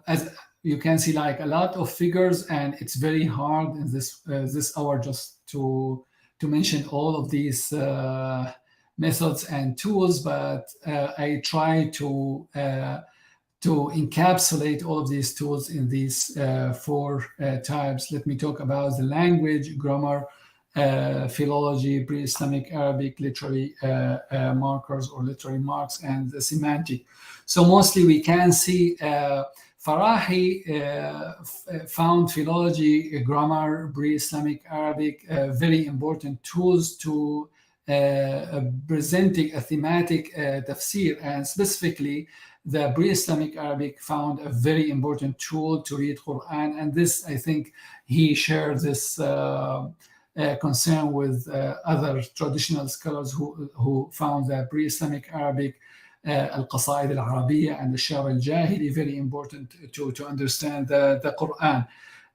as you can see, like a lot of figures, and it's very hard in this hour just to mention all of these methods and tools, but I try to encapsulate all of these tools in these four types. Let me talk about the language, grammar, philology, pre-Islamic Arabic, literary markers or literary marks, and the semantic. So mostly we can see Farahi found philology, grammar, pre-Islamic Arabic very important tools to presenting a thematic tafsir, and specifically the pre-Islamic Arabic found a very important tool to read Quran. And this, I think, he shared this concern with other traditional scholars who found that pre-Islamic Arabic, al-Qasaid al-Arabiya and the Shar al-Jahili, very important to understand the Quran.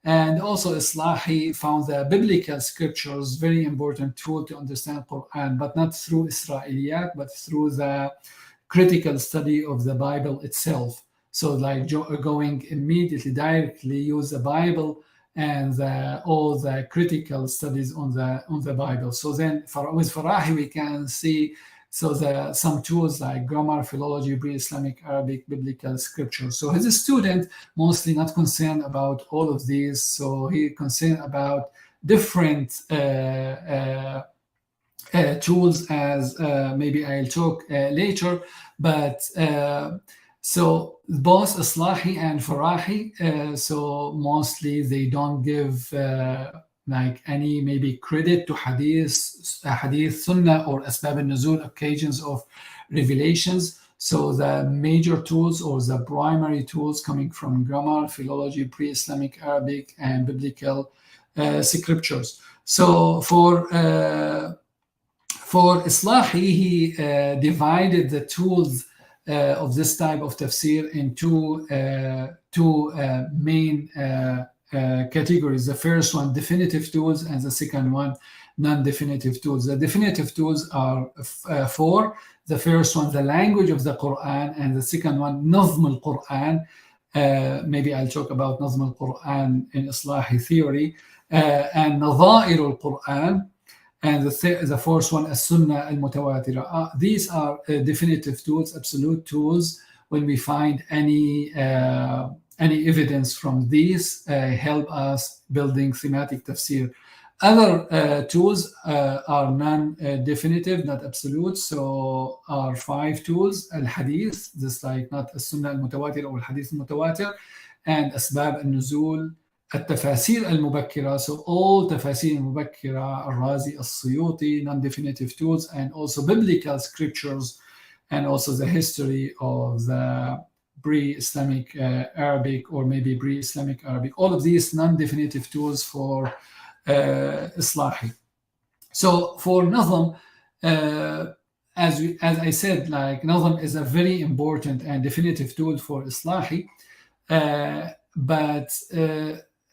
And also Islahi found the biblical scriptures very important tool to understand Quran, but not through Israeliyat, but through the critical study of the Bible itself. So like going immediately, directly use the Bible and all the critical studies on the Bible. So then with Farahi, we can see some tools like grammar, philology, pre-Islamic Arabic, biblical scripture. So he's a student, mostly not concerned about all of these. So he concerned about different tools, as maybe I'll talk later. But so both Islahi and Farahi, so mostly they don't give like any maybe credit to hadith, sunnah, or asbab al-nuzul, occasions of revelations. So the major tools or the primary tools coming from grammar, philology, pre-Islamic Arabic, and biblical scriptures. So for Islahi, he divided the tools of this type of tafsir into two main categories. The first one, definitive tools, and the second one, non-definitive tools. The definitive tools are four. The first one, the language of the Qur'an, and the second one, nazm al-Qur'an. Maybe I'll talk about nazm al-Qur'an in Islahi theory, and nadha'ir al-Qur'an. And the fourth one, as-sunnah al-mutawatira. These are definitive tools, absolute tools. When we find any evidence from these, help us building thematic tafsir. Other tools are non-definitive, not absolute. So are 5 tools: al-hadith, just like not as-sunnah al-mutawatir or al-hadith al-mutawatir, and asbab al-nuzul, التفاسير المبكرة. So all تفاسير المبكرة, الرازي, السيوطي, non-definitive tools, and also biblical scriptures, and also the history of the pre-Islamic Arabic, or maybe pre-Islamic Arabic. All of these non-definitive tools for Islahi. So for Nazm, as I said, like Nazm is a very important and definitive tool for Islahi, but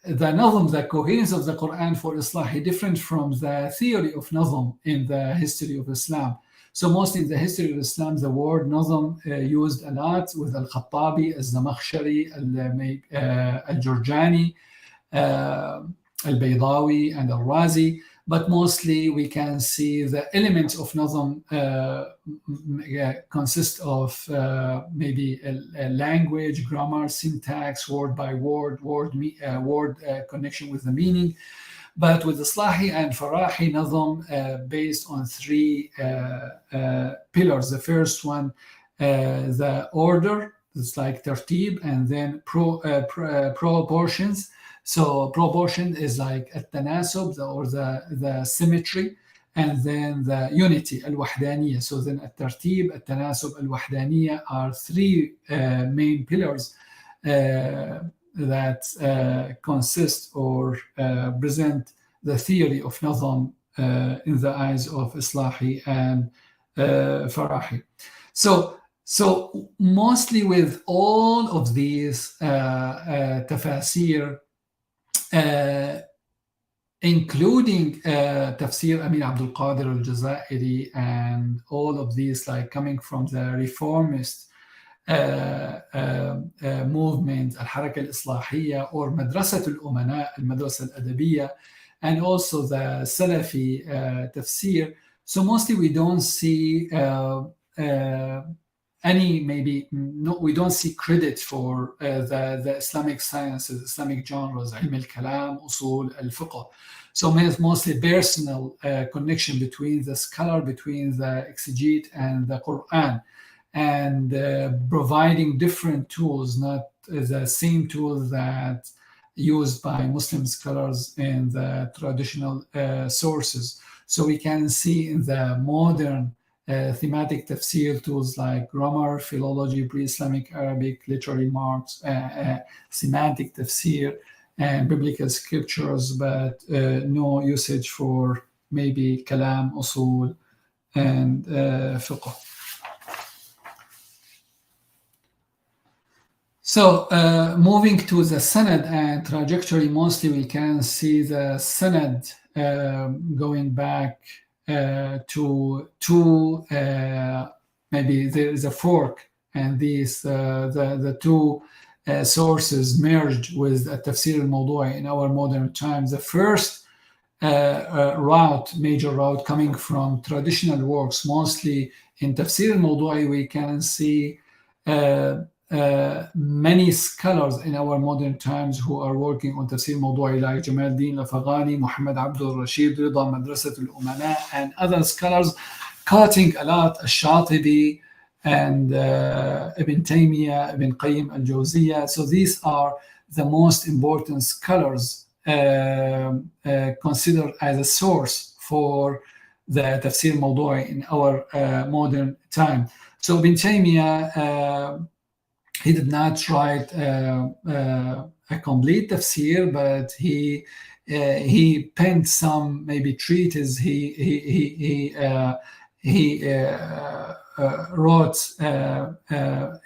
the Nazm, the coherence of the Quran for Islahi, different from the theory of Nazm in the history of Islam. So mostly in the history of Islam, the word Nazm used a lot with Al-Khattabi, Al-Zamakhshari, Al-Jurjani, Al-Baydawi, and Al-Razi. But mostly we can see the elements of Nazm consist of maybe a language, grammar, syntax, word by word, word connection with the meaning. But with Islahi and Farahi, Nazm based on 3 pillars. The first one, the order, it's like tartib, and then proportions. So proportion is like at-tanasub, or the symmetry, and then the unity, al-wahdaniyya. So then at-tartib, at-tanasub, al-wahdaniyya are 3 main pillars that consist or present the theory of Nazm in the eyes of Islahi and Farahi. So mostly with all of these tafasir, including Tafsir Amir Abdul Qadir al-Jazairi, and all of these, like coming from the reformist movement, al-Haraka al-Islahiyya, or Madrasat al-Umana, al-Madrasa al-Adabiyya, and also the Salafi tafsir. So mostly we don't see we don't see credit for the Islamic sciences, Islamic genres, ilm al-kalam, usul, al-fiqh. So mostly personal connection between the scholar, between the exegete and the Qur'an, and providing different tools, not the same tools that used by Muslim scholars in the traditional sources. So we can see in the modern thematic tafsir tools like grammar, philology, pre-Islamic Arabic, literary marks, semantic tafsir, and biblical scriptures, but no usage for maybe kalam, usul, and fiqh. So moving to the sanad and trajectory, mostly we can see the sanad going back to 2 maybe there is a fork, and these the two sources merged with Tafsīr al-Mawdu'i in our modern times. The first major route coming from traditional works, mostly in Tafsīr al-Mawdu'i, we can see many scholars in our modern times who are working on Tafsīr al-Mawdu'i, like Jamaluddin al-Afghani, Muhammad Abdul Rashid Rida, Madrasat al-Umana, and other scholars quoting a lot, Ash-Shatibi and Ibn Taymiyyah, Ibn Qayyim al-Jawziyah. So these are the most important scholars considered as a source for the Tafsīr al-Mawdu'i in our modern time. So Ibn Taymiyyah, he did not write a complete tafsir, but he penned some maybe treatises. He wrote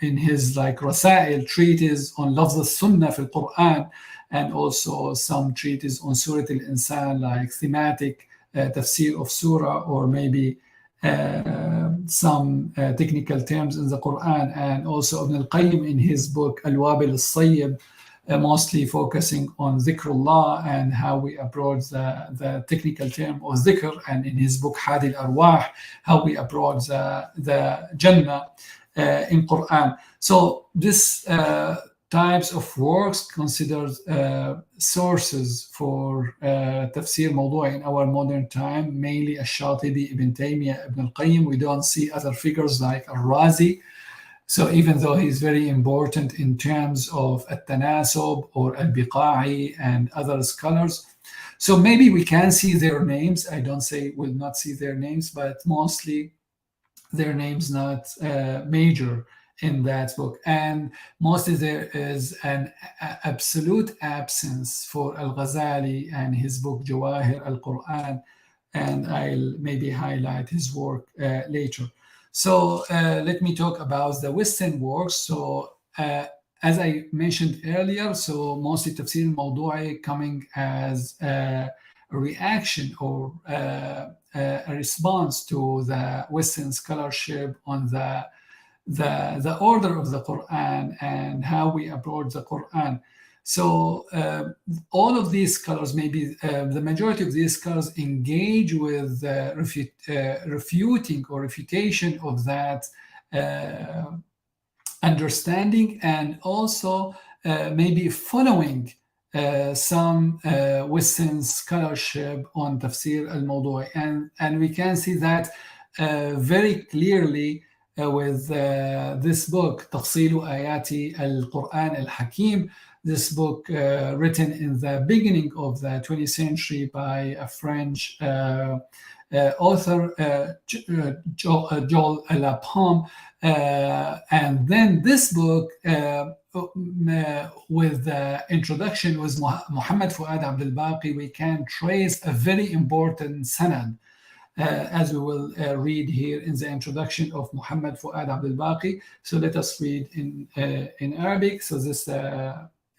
in his like Rasail treatise on Lafz al-Sunnah fi al-Qur'an, and also some treatise on Surah al-Insan, like thematic tafsir of surah, or maybe some technical terms in the Quran. And also Ibn al-Qayyim in his book Al-Wabil al-Sayyib, mostly focusing on dhikrullah and how we approach the technical term of dhikr, and in his book Hadi al-Arwah, how we approach the Jannah in Quran. So this types of works considered sources for Tafsīr al-Mawdu'i in our modern time, mainly Ash-Shatibi, Ibn Taymiyyah, Ibn al-Qayyim. We don't see other figures like Al-Razi. So even though he's very important in terms of At-Tanasub or Al-Biqa'i and other scholars, so maybe we can see their names. I don't say we'll not see their names, but mostly their names not major in that book. And mostly there is an absolute absence for Al-Ghazali and his book Jawahir al-Quran, and I'll maybe highlight his work later. So let me talk about the Western works. So as I mentioned earlier, so mostly Tafsīr al-Mawdu'i coming as a reaction or a response to the Western scholarship on the order of the Quran and how we approach the Quran. So all of these scholars, maybe the majority of these scholars, engage with refuting or refutation of that understanding, and also maybe following some Western scholarship on Tafsīr al-Mawdu'i. And we can see that very clearly with this book, Tafsīlu Ayati al-Qur'an al-Hakim, this book written in the beginning of the 20th century by a French author, Joel Lapome. And then this book, with the introduction with Muhammad Fuad Abdul Baqi, we can trace a very important sanad, as we will read here in the introduction of Muhammad Fuad Abdul Baqi. So let us read in Arabic. So this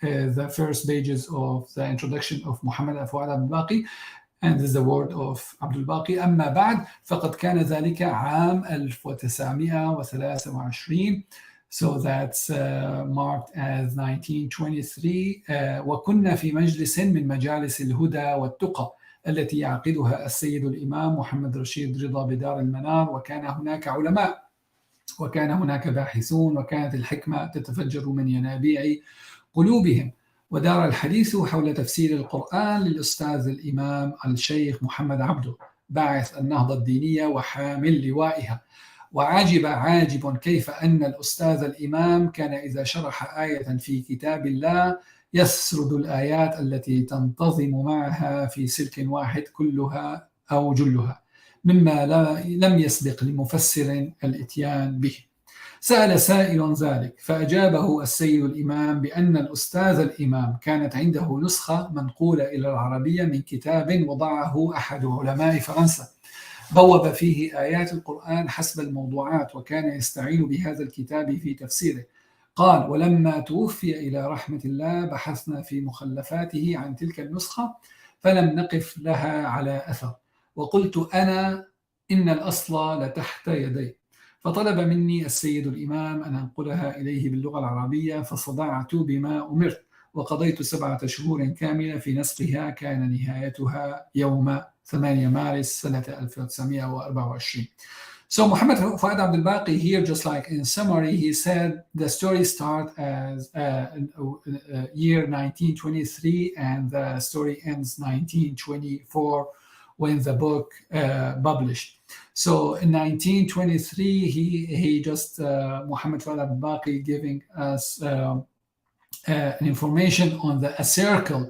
the first pages of the introduction of Muhammad Fuad Abdul Baqi, and this is the word of Abdul Baqi. أما بعد فقد كان ذلك عام 1923. So that's marked as 1923. وكنا في مجلس من مجالس الهدى والتقى التي يعقدها السيد الإمام محمد رشيد رضا بدار المنار، وكان هناك علماء وكان هناك باحثون، وكانت الحكمة تتفجر من ينابيع قلوبهم، ودار الحديث حول تفسير القرآن للأستاذ الإمام الشيخ محمد عبده، باعث النهضة الدينية وحامل لوائها. عاجب كيف أن الأستاذ الإمام كان إذا شرح آية في كتاب الله يسرد الآيات التي تنتظم معها في سلك واحد كلها أو جلها، مما لم يسبق لمفسر الإتيان به. سأل سائل ذلك، فأجابه السيد الإمام بأن الأستاذ الإمام كانت عنده نسخة منقولة إلى العربية من كتاب وضعه أحد علماء فرنسا، بوب فيه آيات القرآن حسب الموضوعات، وكان يستعين بهذا الكتاب في تفسيره. قال: ولما توفي إلى رحمة الله بحثنا في مخلفاته عن تلك النسخة فلم نقف لها على أثر، وقلت أنا إن الأصل لتحت يدي، فطلب مني السيد الإمام أن أنقلها إليه باللغة العربية، فصدعت بما أمرت، وقضيت 7 شهور كاملة في نسقها، كان نهايتها يوم 8 مارس سنة 1924. So Muhammad Fuad Abdul Baqi here, just like in summary, he said the story starts as year 1923 and the story ends 1924 when the book published. So in 1923, he just Muhammad Fuad Abdul Baqi giving us information on a circle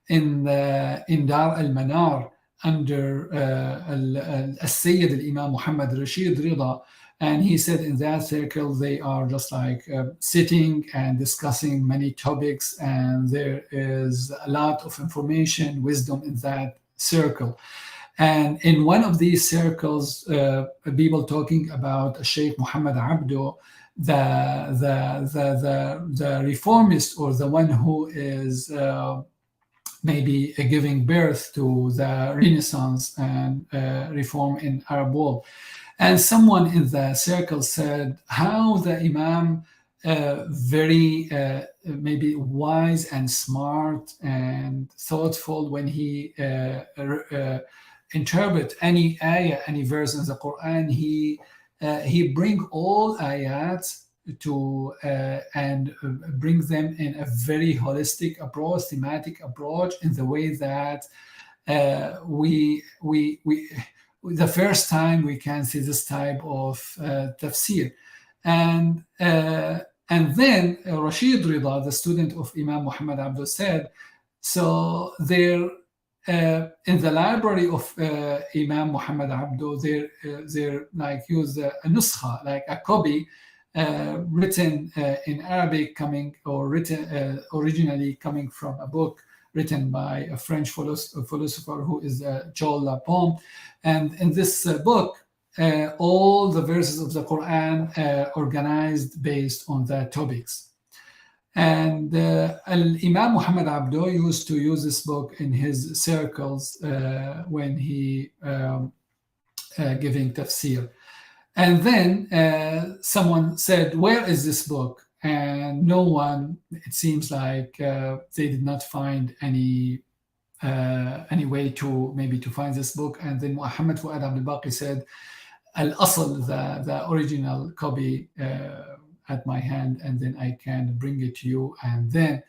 in Dar al-Manar under Al-Sayyid al-Imam Muhammad Rashid Rida, and he said in that circle they are just like sitting and discussing many topics, and there is a lot of information, wisdom in that circle. And in one of these circles, people talking about Sheikh Muhammad Abdo, the reformist, or the one who is maybe giving birth to the Renaissance and reform in Arab world. And someone in the circle said how the Imam very maybe wise and smart and thoughtful when he interpret any ayah, any verse in the Quran, he bring all ayats to and bring them in a very holistic approach, thematic approach, in the way that we the first time we can see this type of tafsir. And then Rashid Rida, the student of Imam Muhammad Abdo, said, so there in the library of Imam Muhammad Abdo, there like use a nuskha, like a copy, written in Arabic, written originally coming from a book written by a French philosopher who is Joel Lapon. And in this book, all the verses of the Quran organized based on the topics. And Imam Muhammad Abdo used to use this book in his circles when he giving tafsir. And then someone said, where is this book? And no one, it seems like they did not find any way to maybe to find this book. And then Muhammad Fuad Abdul Baqi said, Al-Asl, the original copy at my hand, and then I can bring it to you. And then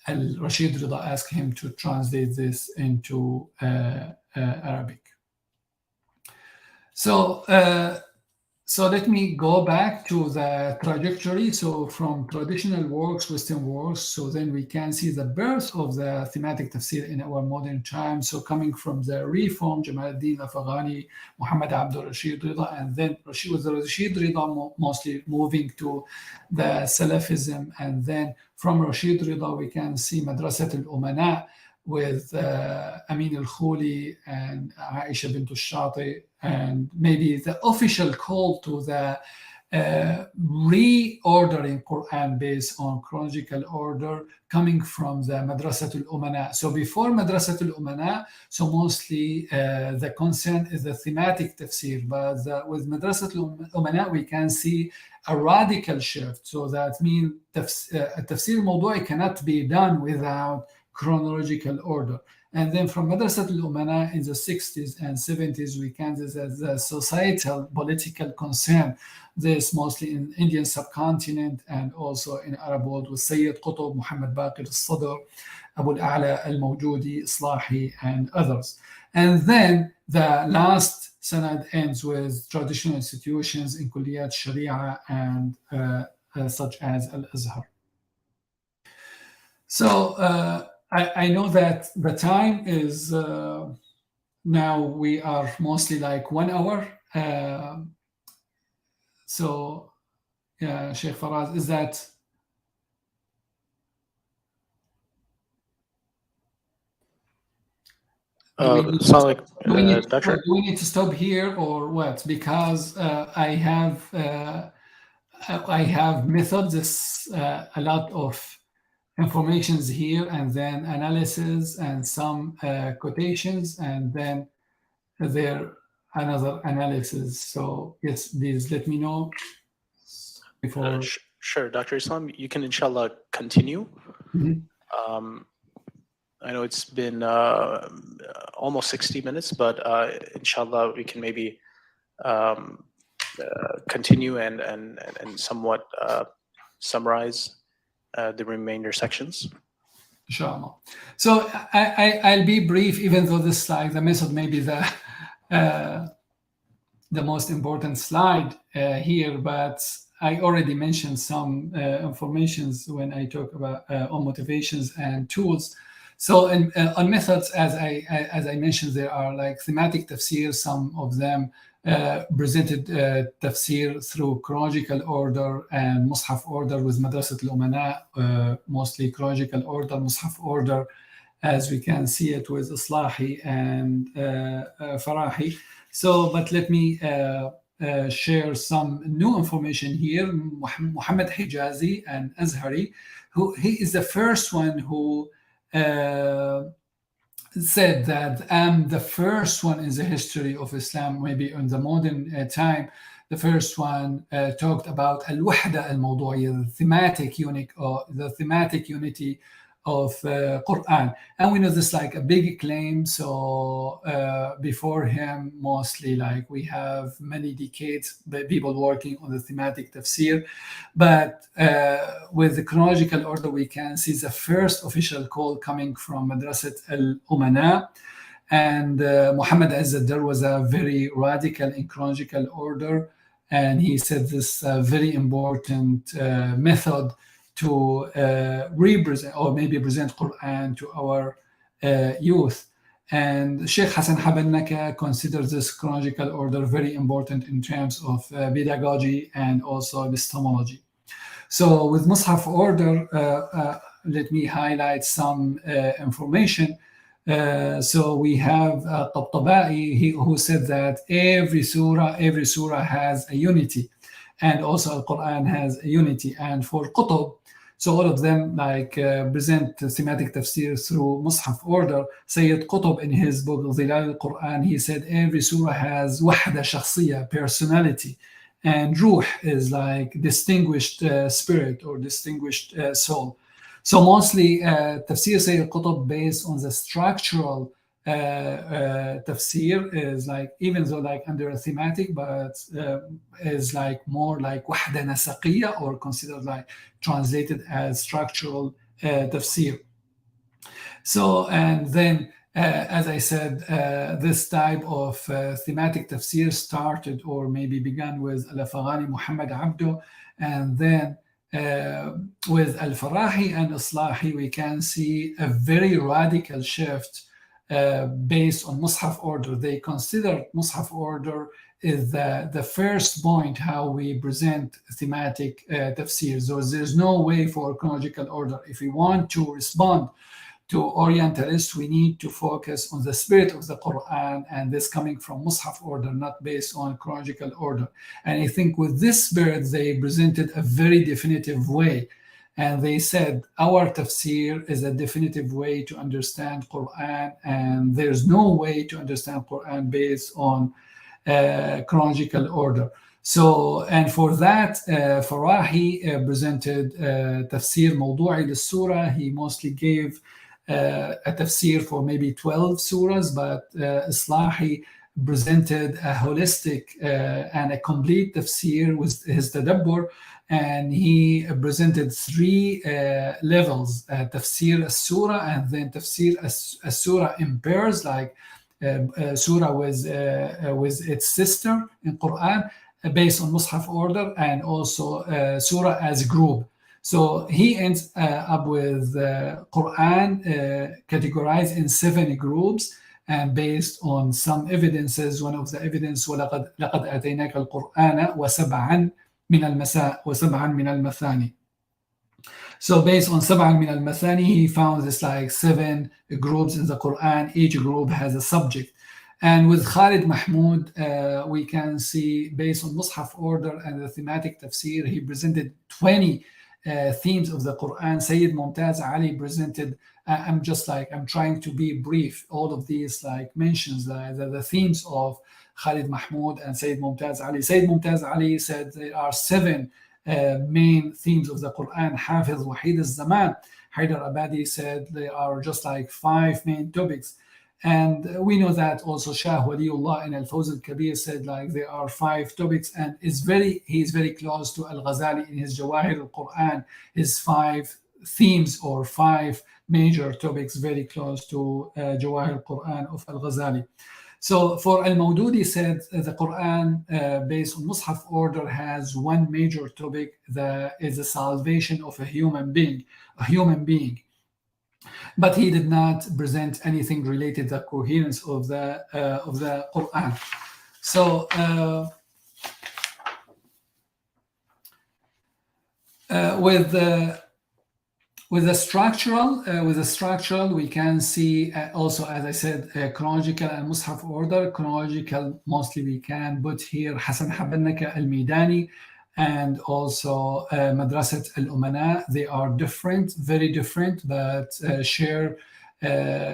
Rashid Rida asked him to translate this into Arabic. So let me go back to the trajectory. So from traditional works, Western works, so then we can see the birth of the thematic tafsir in our modern times. So coming from the reform, Jamaluddin Al-Afghani, Muhammad Abdul Rashid Rida, and then Rashid Rida mostly moving to the Salafism. And then from Rashid Rida, we can see Madrasat al-Umana with Amin al-Khuli and Aisha bint al-Shati, and maybe the official call to the reordering Quran based on chronological order coming from the Madrasat al-Umana. So before Madrasat al-Umana, so mostly the concern is the thematic tafsir, but with Madrasat al-Umana we can see a radical shift. So that means tafsir al-Mawdu'i cannot be done without chronological order. And then from Madrasat al-Umana in the 60s and 70s, we can see the societal political concern, this mostly in Indian subcontinent and also in Arab world, with Sayyid Qutb, Muhammad Baqir al-Sadr, Abu al-A'la al-Mawjudi, Islahi, and others. And then the last sanad ends with traditional institutions in Kulliyat Sharia and such as Al-Azhar. So I know that the time is now we are mostly like 1 hour. So yeah, Sheikh Faraz, is that? Do we need to stop here or what? Because I have methods, a lot of informations here, and then analysis and some quotations, and then there another analysis. So yes, please let me know before. Sure, Dr. Islam, you can inshallah continue. I know it's been almost 60 minutes, but inshallah we can maybe continue and somewhat summarize the remainder sections. Inshallah. So I'll be brief, even though this slide, the method may be the most important slide here, but I already mentioned some informations when I talk about on motivations and tools. So on methods, as I mentioned, there are like thematic tafsir. Some of them presented tafsir through chronological order and mushaf order with Madrasat al-Umana, mostly chronological order, mushaf order, as we can see it with Islahi and Farahi. So, but let me share some new information here. Muhammad Hijazi and Azhari, he is the first one who said that I'm the first one in the history of Islam, maybe in the modern time, the first one talked about al-wahda al-mawdu'iyya, the thematic unit, or the thematic unity of Qur'an. And we know this like a big claim. So before him, mostly like we have many decades, people working on the thematic tafsir. But with the chronological order, we can see the first official call coming from Madrasat al-Umana. And Muhammad Azzadar was a very radical in chronological order. And he said this very important method to represent or maybe present Qur'an to our youth. And Sheikh Hassan Habannaka considers this chronological order very important in terms of pedagogy and also epistemology. So with Mus'haf order, let me highlight some information. So we have Tabtabai, who said that every surah has a unity, and also Al-Quran has a unity. And for Qutb, so all of them like present thematic tafsir through Mus'haf order. Sayyid Qutb in his book Dhilal al-Quran, he said every surah has wahda shakhsiyya, personality, and ruh is like distinguished spirit or distinguished soul. So mostly tafsir Sayyid Qutb based on the structural tafsir is like, even though like under a thematic, but is like more like wahda nasaqiyya, or considered like translated as structural tafsir. So, and then as I said, this type of thematic tafsir started or maybe began with Al-Afghani Muhammad Abdo, and then with Al-Farahi and Islahi, we can see a very radical shift based on Mus'haf order. They consider Mus'haf order is the first point how we present thematic tafsir. So there's no way for chronological order. If we want to respond to Orientalists, we need to focus on the spirit of the Quran, and this coming from Mus'haf order, not based on chronological order. And I think with this spirit, they presented a very definitive way. And they said, our tafsir is a definitive way to understand Quran, and there's no way to understand Quran based on chronological order. So, and for that, Farahi presented tafsir mawdu'i lis-surah. He mostly gave a tafsir for maybe 12 surahs, but Islahi presented a holistic and a complete tafsir with his tadabbur, and he presented three levels: tafsir as-surah, and then tafsir as-surah in pairs, like surah with its sister in Quran, based on Mus'haf order, and also surah as group. So he ends up with Quran categorized in 7 groups, and based on some evidences. One of the evidence, وَلَقَدْ أَتَيْنَاكَ الْقُرْآنَ وَسَبْعًا مِنَ الْمَسَاءِ وَسَبْعًا مِنَ الْمَثَانِ. So based on سبعا من المثاني, he found this like 7 groups in the Quran. Each group has a subject. And with Khalid Mahmoud, we can see based on Mus'haf order and the thematic tafsir, he presented 20 themes of the Quran. Sayyid Mumtaz Ali presented I'm trying to be brief. All of these like mentions the themes of Khalid Mahmoud and Sayyid Mumtaz Ali. Sayyid Mumtaz Ali said there are 7 main themes of the Quran. Hafiz Wahid al-Zaman. Haidar Abadi said there are just like 5 main topics. And we know that also Shah Waliullah in Al-Fawz al-Kabir said like there are 5 topics, and he is very close to Al-Ghazali in his Jawahir al-Quran, his 5 themes or 5 major topics, very close to Jawahir al-Quran of Al-Ghazali. So for Al-Mawdudi said the Quran based on Mus'haf order has 1 major topic that is the salvation of a human being. But he did not present anything related to the coherence of the Quran. So with the structural, we can see also, as I said, chronological and Mus'haf order. Chronological, mostly we can put here Hassan Habannaka al-Midani and also Madrasat al-Umana. They are different, very different, but share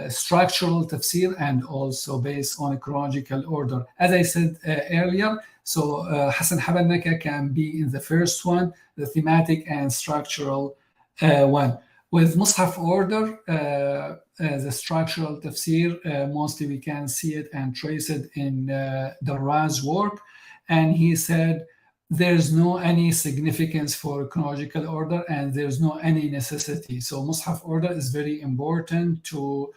structural tafsir and also based on a chronological order. As I said earlier, so Hassan Habannaka can be in the first one, the thematic and structural one. With Mus'haf order, the structural tafsir, mostly we can see it and trace it in Darraz's work. And he said, there's no any significance for chronological order and there's no any necessity. So Mus'haf order is very important to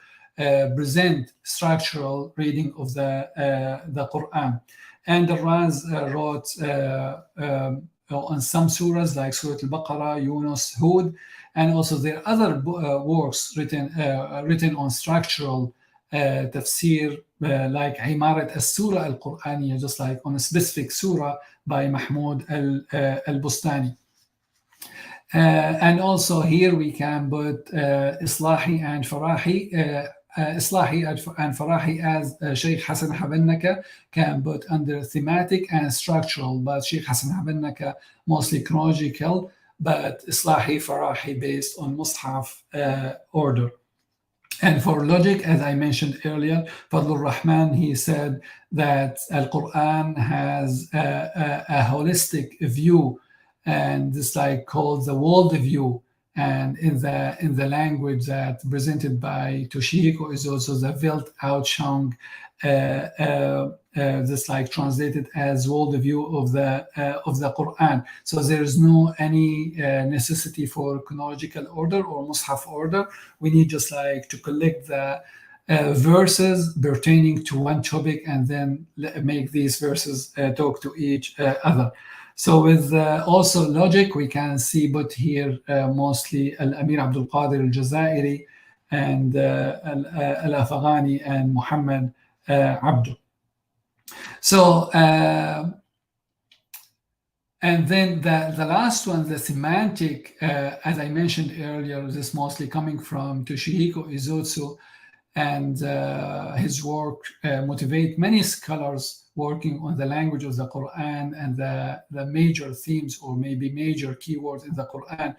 present structural reading of the Quran. And Raz wrote on some surahs like Surah Al-Baqarah, Yunus, Hud, and also there are other works written on structural tafsir, like Imarat al-Surah al-Qur'aniyya, just like on a specific surah by Mahmoud al-Bustani. And also here we can put Islahi and Farahi. Islahi and Farahi as Sheikh Hassan Habannaka can put under thematic and structural, but Sheikh Hassan Habannaka mostly chronological, but Islahi Farahi based on Mus'haf order. And for logic, as I mentioned earlier, Fadlur Rahman, he said that Al-Quran has a holistic view, and this like called the world view. And in the language that presented by Toshihiko is also the Weltanschauung, this like translated as world view of the Quran. So there is no any necessity for chronological order or Mus'haf order. We need just like to collect the verses pertaining to one topic and then make these verses talk to each other. So with also logic, we can see but here mostly Al-Amir Abdul Qadir al-Jazairi and Al-Afghani and Muhammad Abdu. So and then the last one, the semantic, as I mentioned earlier, this mostly coming from Toshihiko Izutsu, and his work motivate many scholars working on the language of the Quran and the major themes or maybe major keywords in the Quran.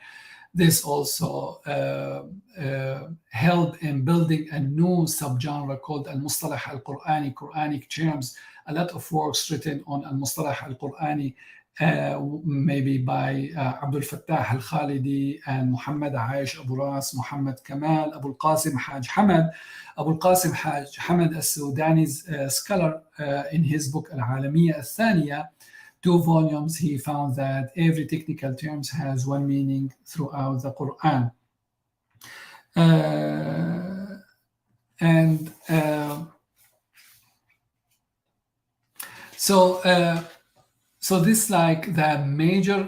This also helped in building a new subgenre called Al-Mustalah Al-Qur'ani, Quranic terms. A lot of works written on Al-Mustalah Al-Qur'ani, maybe by Abdul Fattah Al-Khalidi and Muhammad Aish Abu Ras, Muhammad Kamal, Abu Qasim Haj Hamad. Abu Qasim Haj Hamad al-Sudani's scholar in his book Al-Alamiyya al-Thaniya, 2 volumes, he found that every technical terms has one meaning throughout the Quran. So this like the major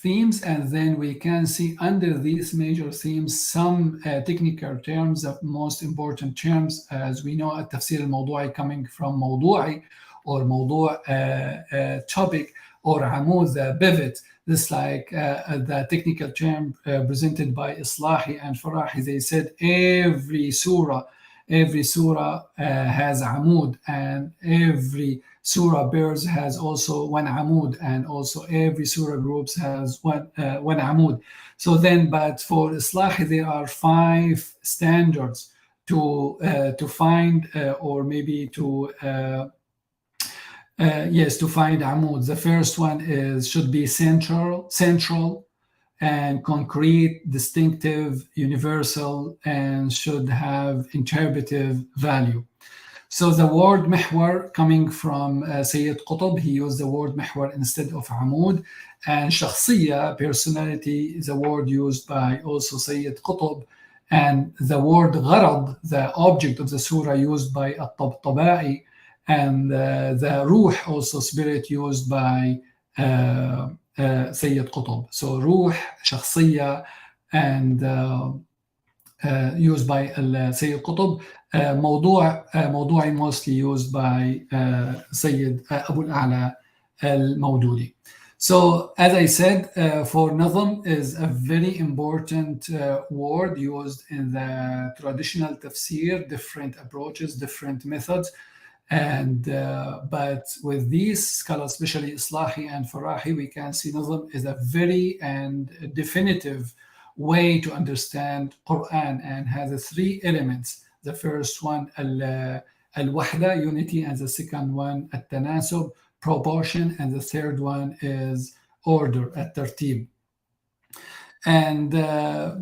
themes, and then we can see under these major themes some technical terms, the most important terms, as we know, at-Tafsir al-Mawdu'i coming from Mawdu'i or Mawdu' topic, or Amud, the pivot. This like the technical term presented by Islahi and Farahi. They said every surah every surah has amud, and every surah bears has also one amud, and also every surah groups has one amud. So then, but for Islahi, there are 5 standards to find or maybe to find amud. The first one should be central and concrete, distinctive, universal, and should have interpretive value. So the word محور coming from Sayyid Qutb, he used the word محور instead of amud. And shakhsiyya, personality, is a word used by also Sayyid Qutb. And the word gharad, the object of the surah, used by at-Tabatabai. And the ruh, also spirit, used by Sayyid Qutb. So ruh, shakhsiyya, and used by Sayyid Qutb. موضوعي mostly used by Sayyid Abu al-A'la al-Mawdudi. So as I said, for nazm is a very important word used in the traditional tafsir, different approaches, different methods. And but with these scholars, especially Islahi and Farahi, we can see nazm is a very and definitive way to understand Qur'an, and has 3 elements. The first one, al-wahda, unity, and the second one, at-tanasub, proportion, and the third one is order, at-tartib. And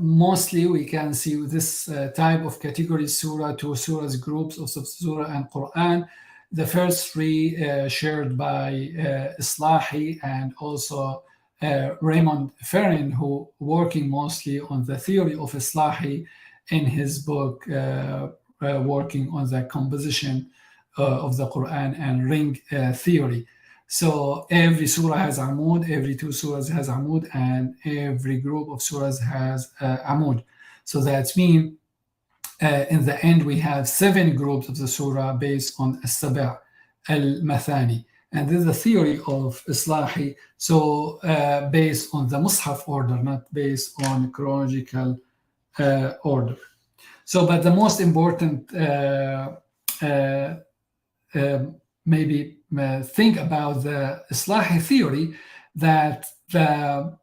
mostly we can see this type of category, surah to surahs, groups of surah and Qur'an. The first 3 shared by Islahi and also Raymond Ferrin, who working mostly on the theory of Islahi in his book, working on the composition of the Quran and ring theory. So every surah has amud, every 2 surahs has amud, and every group of surahs has amud. So that means in the end we have 7 groups of the surah based on as-sab' al-mathani. And this is the theory of Islahi, so based on the Mus'haf order, not based on chronological order. So, but the most important maybe think about the Islahi theory, that the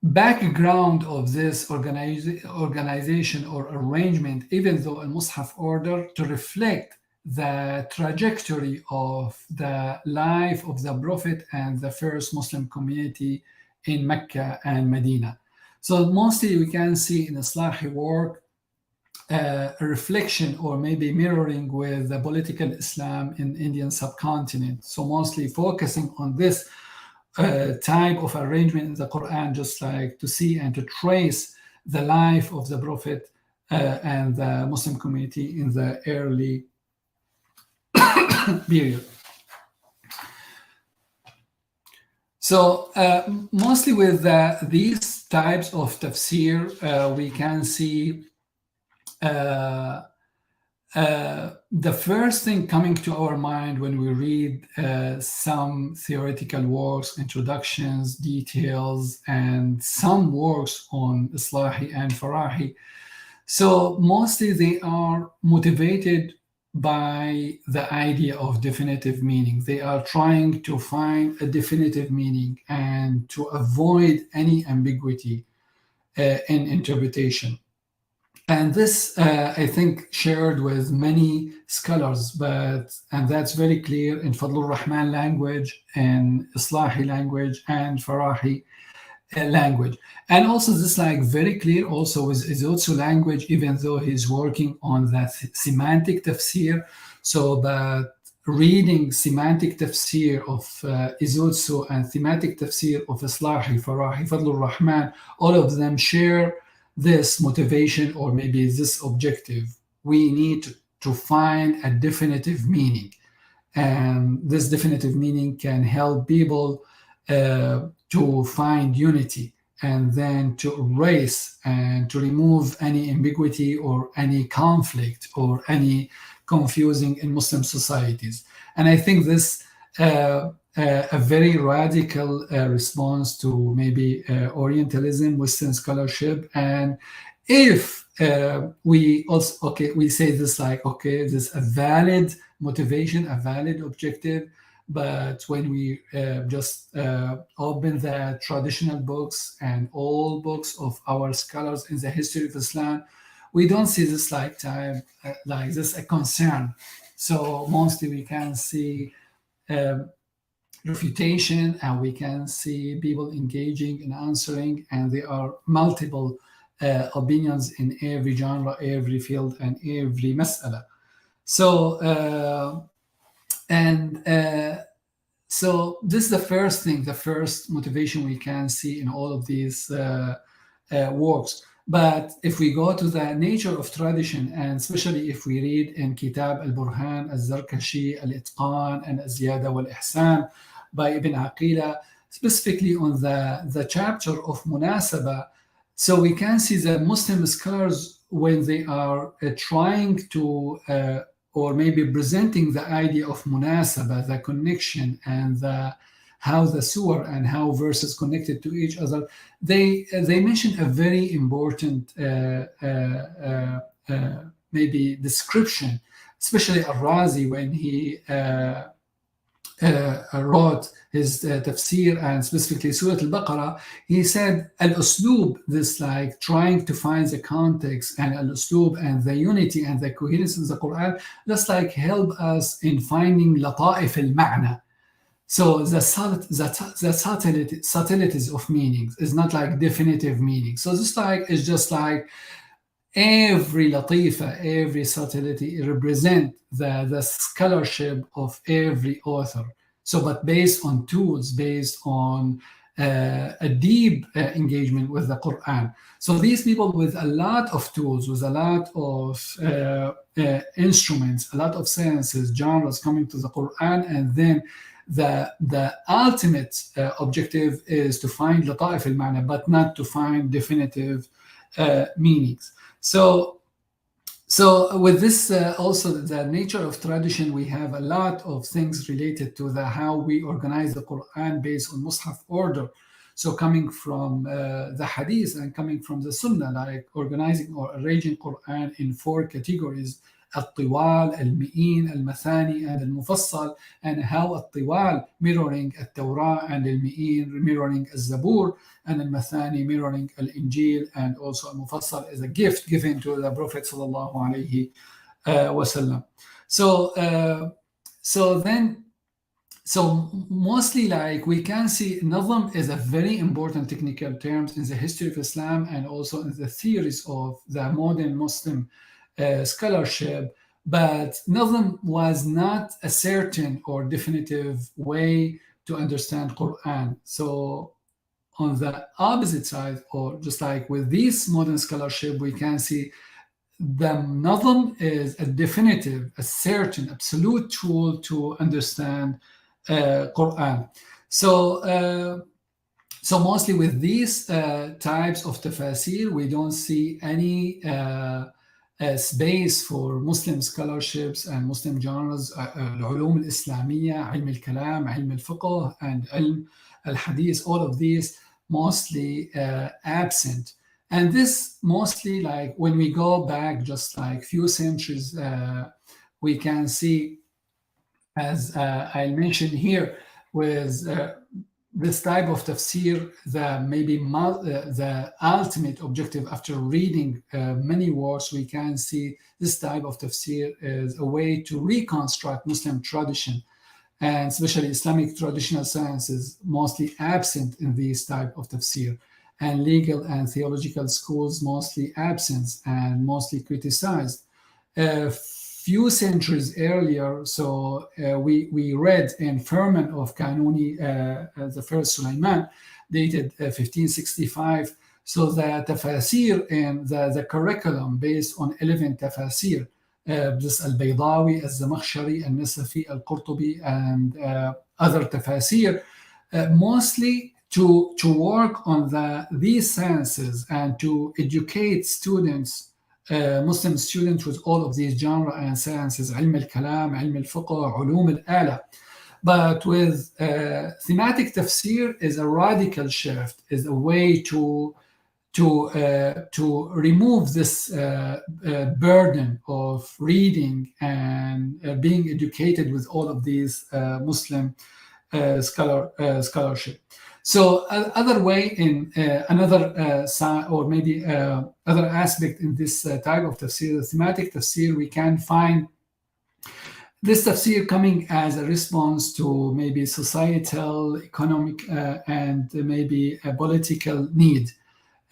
background of this organization or arrangement, even though in Mus'haf order, to reflect the trajectory of the life of the Prophet and the first Muslim community in Mecca and Medina. So mostly we can see in Islahi work a reflection or maybe mirroring with the political Islam in Indian subcontinent. So mostly focusing on this type of arrangement in the Quran, just like to see and to trace the life of the Prophet and the Muslim community in the early period. So mostly with these types of tafsir, we can see the first thing coming to our mind when we read some theoretical works, introductions, details, and some works on Islahi and Farahi. So mostly they are motivated by the idea of definitive meaning. They are trying to find a definitive meaning and to avoid any ambiguity in interpretation. And this, I think, shared with many scholars, and that's very clear in Fadlur Rahman language, and Islahi language, and Farahi language. And also this very clear also with Izutsu language, even though he's working on that semantic tafsir. So but reading semantic tafsir of Izutsu and thematic tafsir of Islahi, Farahi, Fadlur Rahman, all of them share this motivation or maybe this objective. We need to find a definitive meaning, and this definitive meaning can help people to find unity, and then to erase and to remove any ambiguity or any conflict or any confusing in Muslim societies. And I think this a very radical response to maybe Orientalism, Western scholarship. And if we also, we say this like, this is a valid motivation, a valid objective. But when we just open the traditional books and all books of our scholars in the history of Islam, we don't see this like this a concern. So mostly we can see refutation, and we can see people engaging in answering, and there are multiple opinions in every genre, every field, and every mas'ala. So so this is the first thing, the first motivation we can see in all of these works. But if we go to the nature of tradition, and especially if we read in Kitab al-Burhan, al-Zarkashi, al-Itqan, and al-Ziyada wal-Ihsan by Ibn Aqila, specifically on the chapter of Munasaba, so we can see that Muslim scholars, when they are trying to or maybe presenting the idea of munasaba, the connection, and how the surah and how verses connected to each other, they mention a very important maybe description, especially Al-Razi when he wrote his tafsir, and specifically Surah Al-Baqarah. He said al-uslub, this like trying to find the context, and al-uslub and the unity and the coherence in the Quran just like help us in finding lata'if al-ma'na. So the subtleties of meanings is not like definitive meaning. So this like is just like every latifa, every subtlety represent the scholarship of every author. So, but based on tools, based on a deep engagement with the Quran. So these people with a lot of tools, with a lot of instruments, a lot of sciences, genres coming to the Quran, and then the ultimate objective is to find lata'if al-ma'na, but not to find definitive meanings. So with this, also the nature of tradition, we have a lot of things related to how we organize the Quran based on Mus'haf order. So coming from the Hadith and coming from the Sunnah, like organizing or arranging Quran in 4 categories: Al-Tiwal, Al-Mi'in, Al-Mathani, and Al-Mufassal, and how Al-Tiwal mirroring Al-Tawrah, and Al-Mi'in mirroring Al-Zabur, and Al-Mathani mirroring Al-Injil, and also Al-Mufassal is a gift given to the Prophet sallallahu alaihi wasallam. So mostly like we can see Nazm is a very important technical term in the history of Islam, and also in the theories of the modern Muslim scholarship. But Nazm was not a certain or definitive way to understand Quran. So on the opposite side, or just like with this modern scholarship, we can see the Nazm is a definitive, a certain, absolute tool to understand Quran. So mostly with these types of tafsir, we don't see any space for Muslim scholarships and Muslim genres, al-ulum al-islamiyya, ilm al-kalam, ilm al-fiqh, and ilm al-hadith, all of these mostly absent. And this mostly like when we go back just like few centuries, we can see, as I mentioned here, with this type of tafsir, the ultimate objective after reading many works, we can see this type of tafsir is a way to reconstruct Muslim tradition, and especially Islamic traditional sciences mostly absent in this type of tafsir, and legal and theological schools mostly absent and mostly criticized. Few centuries earlier, so we read in Firman of Kanuni, the first Sulaiman, dated 1565. So the tafsir and the curriculum based on 11 tafsir, this al-Baydawi, al-Zamakhshari, al-Nasafi, al-Qurtubi, and other tafsir, mostly to work on these sciences and to educate students, Muslim students, with all of these genre and sciences, ilm al-kalam, ilm al-fiqh, ulum al-ala. But with thematic tafsir is a radical shift, is a way to to remove this burden of reading and being educated with all of these Muslim scholarship. So other way in another side, or maybe other aspect in this type of tafsir, the thematic tafsir, we can find this tafsir coming as a response to maybe societal, economic, and maybe a political need.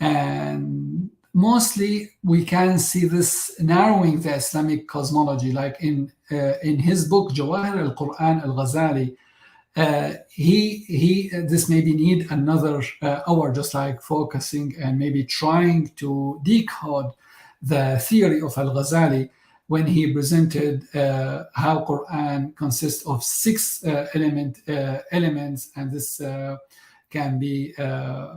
And mostly we can see this narrowing the Islamic cosmology, like in his book Jawahir al-Qur'an al-Ghazali. He this maybe need another hour, just like focusing and maybe trying to decode the theory of al-Ghazali when he presented how Quran consists of 6 elements, and this can be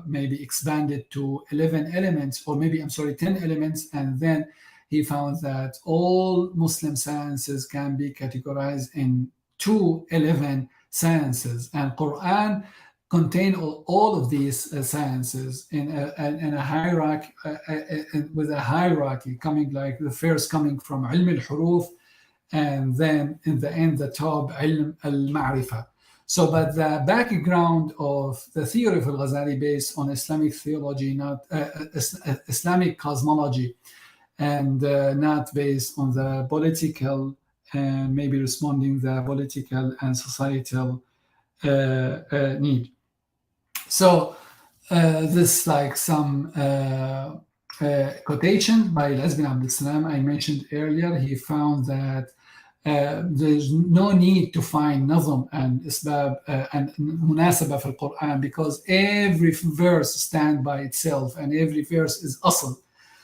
maybe expanded to 11 elements, or maybe 10 elements, and then he found that all Muslim sciences can be categorized in 11 sciences, and Quran contain all of these sciences in a hierarchy, with a hierarchy coming, like the first coming from ilm al-huruf, and then in the end the top ilm al-ma'rifah. So, but the background of the theory of al-Ghazali based on Islamic theology, not Islamic cosmology, and not based on the political and maybe responding the political and societal need. So this, like some quotation by Al-Izz bin Abd al-Salam I mentioned earlier. He found that there's no need to find nazm and isbab and munasaba for Quran, because every verse stands by itself and every verse is asl.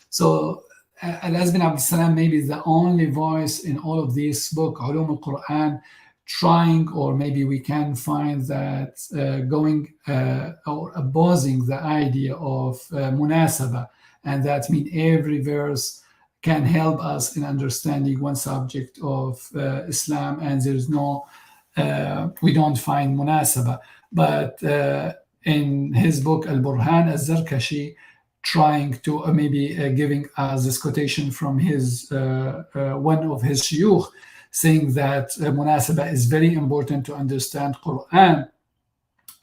So Al-Izz bin Abd al-Salam maybe is the only voice in all of these book, Ulum al-Quran, trying, or maybe we can find that going or opposing the idea of munasaba, and that means every verse can help us in understanding one subject of Islam, and there's no, we don't find munasaba. But in his book Al-Burhan, al-Zarkashi trying to maybe giving us this quotation from his one of his shuyukh, saying that munasaba is very important to understand Quran.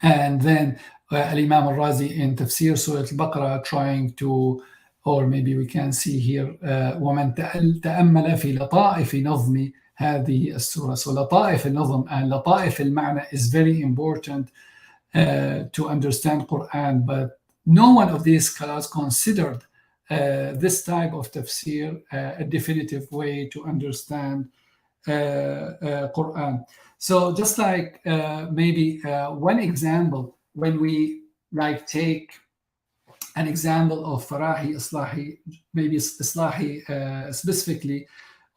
And then Al-Imam al-Razi in Tafsir Surah Al-Baqarah trying to, or maybe we can see here, وَمَنْ تَأَمَّلَ فِي لَطَائِفِ نَظْمِ هذه السورة. So لطائف النظم and لطائف المعنى is very important to understand Quran, but no one of these scholars considered this type of tafsir a definitive way to understand Quran. So just like maybe one example, when we like take an example of Farahi, Islahi, maybe Islahi specifically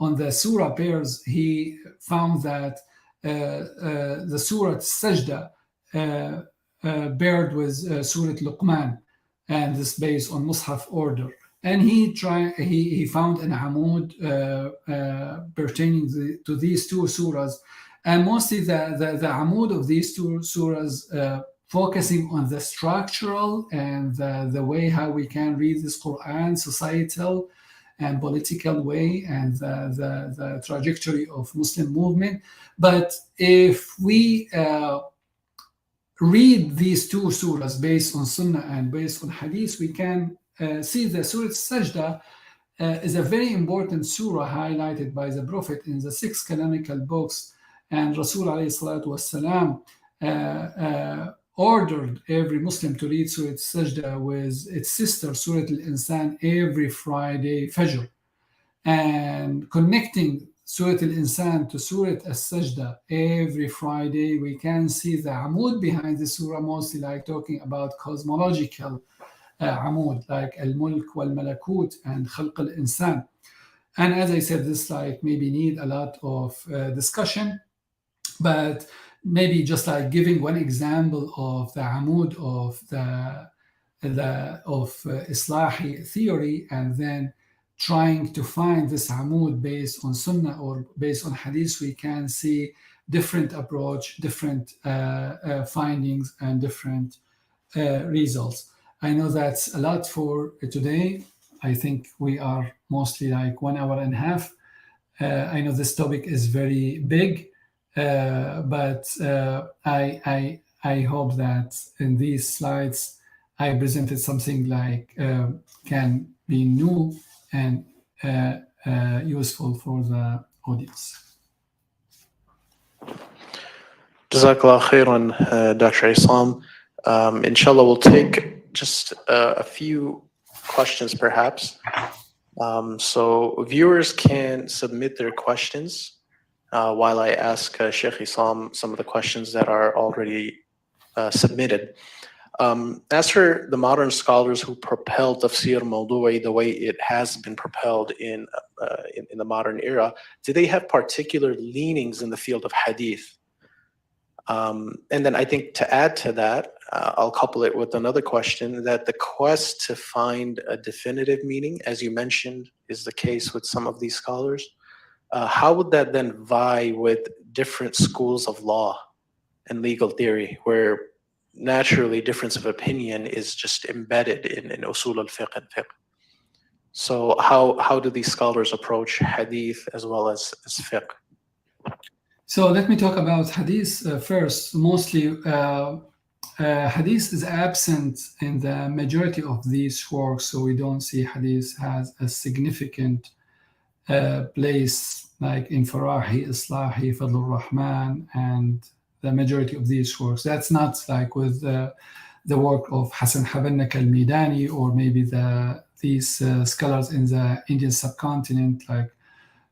on the surah pairs, he found that the surah Sajda paired with Surah Luqman, and this based on Mus'haf order. And he found an amud pertaining to these 2 surahs, and mostly the amud of these 2 surahs focusing on the structural and the way how we can read this Quran, societal and political way, and the trajectory of Muslim movement. But if we read these 2 surahs based on Sunnah and based on Hadith, we can see the Surah Sajda is a very important surah highlighted by the Prophet in the 6 canonical books, and Rasul alayhi salatu wassalam ordered every Muslim to read Surah Sajda with its sister Surah Al-Insan every Friday Fajr, and connecting Surah Al-Insan to Surah Al-Sajda every Friday. We can see the amud behind the surah, mostly like talking about cosmological amud, like al-mulk wal-malakut and khalq al-insan. And as I said, this like maybe need a lot of discussion, but maybe just like giving one example of the amud of the Islahi theory, and then trying to find this amud based on Sunnah or based on Hadith, we can see different approach, different findings, and different results. I know that's a lot for today. I think we are mostly like 1 hour and a half. I know this topic is very big, but I hope that in these slides I presented something like can be new and useful for the audience. Jazakallah khairan, Dr. Islam. Inshallah, we'll take just a few questions perhaps. So viewers can submit their questions while I ask Sheikh Islam some of the questions that are already submitted. As for the modern scholars who propel tafsir mawdu'i the way it has been propelled in the modern era, do they have particular leanings in the field of hadith? And then I think to add to that, I'll couple it with another question, that the quest to find a definitive meaning, as you mentioned, is the case with some of these scholars. How would that then vie with different schools of law and legal theory, where naturally difference of opinion is just embedded in usul al-fiqh and fiqh? So how do these scholars approach hadith as well as fiqh? So let me talk about hadith first. Mostly, hadith is absent in the majority of these works, so we don't see hadith has a significant place like in Farahi, Islahi, Fadlur Rahman, and the majority of these works. That's not like with the work of Hassan Habannak al-Midani, or maybe these scholars in the Indian subcontinent like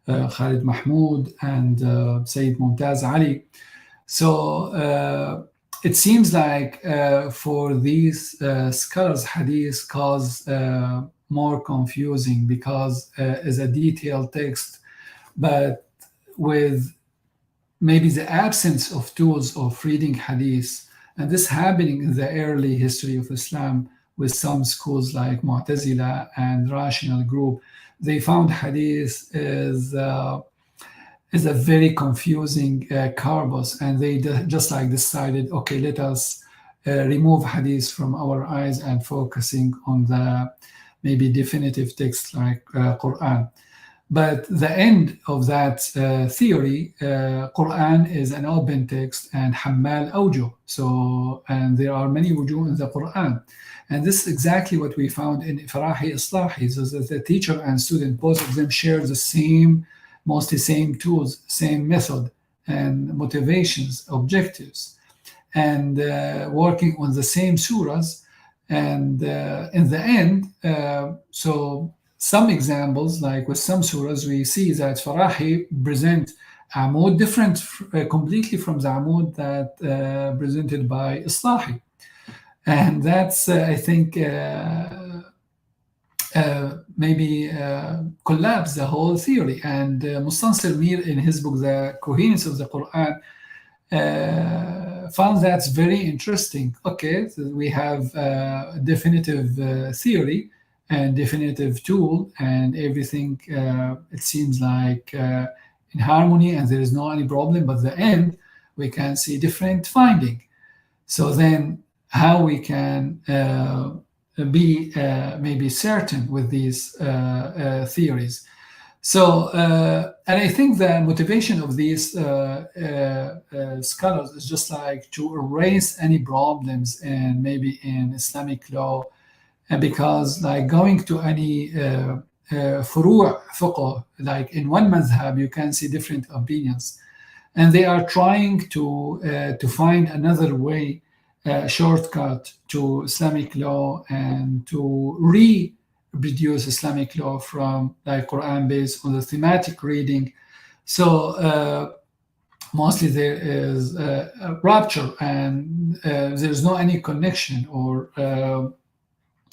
Khalid Mahmoud and Sayyid Mumtaz Ali. So it seems like for these scholars, hadith cause more confusing because it's a detailed text, but with maybe the absence of tools of reading hadith, and this happening in the early history of Islam with some schools like Mu'tazila and Rational Group, they found hadith is a very confusing corpus, and they just like decided, okay, let us remove hadith from our eyes and focusing on the maybe definitive text like Qur'an. But the end of that theory, Qur'an is an open text and Hammal awjuh. So, and there are many wujuh in the Qur'an. And this is exactly what we found in Farahi Islahi. So that the teacher and student, both of them share the same, mostly same tools, same method and motivations, objectives, and working on the same surahs. And in the end, so some examples, like with some surahs, we see that Farahi present Amud different completely from the Amud that presented by Islahi. And that's, I think, maybe collapse the whole theory. And Mustansir Mir, in his book, The Coherence of the Qur'an, found that's very interesting. Okay, so we have definitive theory and definitive tool, and everything, it seems like in harmony, and there is no any problem, but the end, we can see different finding. So then how we can be maybe certain with these theories. So, and I think the motivation of these scholars is just like to erase any problems and maybe in Islamic law, because like going to any furu' fiqh, like in one madhab, you can see different opinions, and they are trying to find another way, shortcut to Islamic law and to reproduce Islamic law from like Quran based on the thematic reading. So mostly there is a rupture, and there's no any connection, or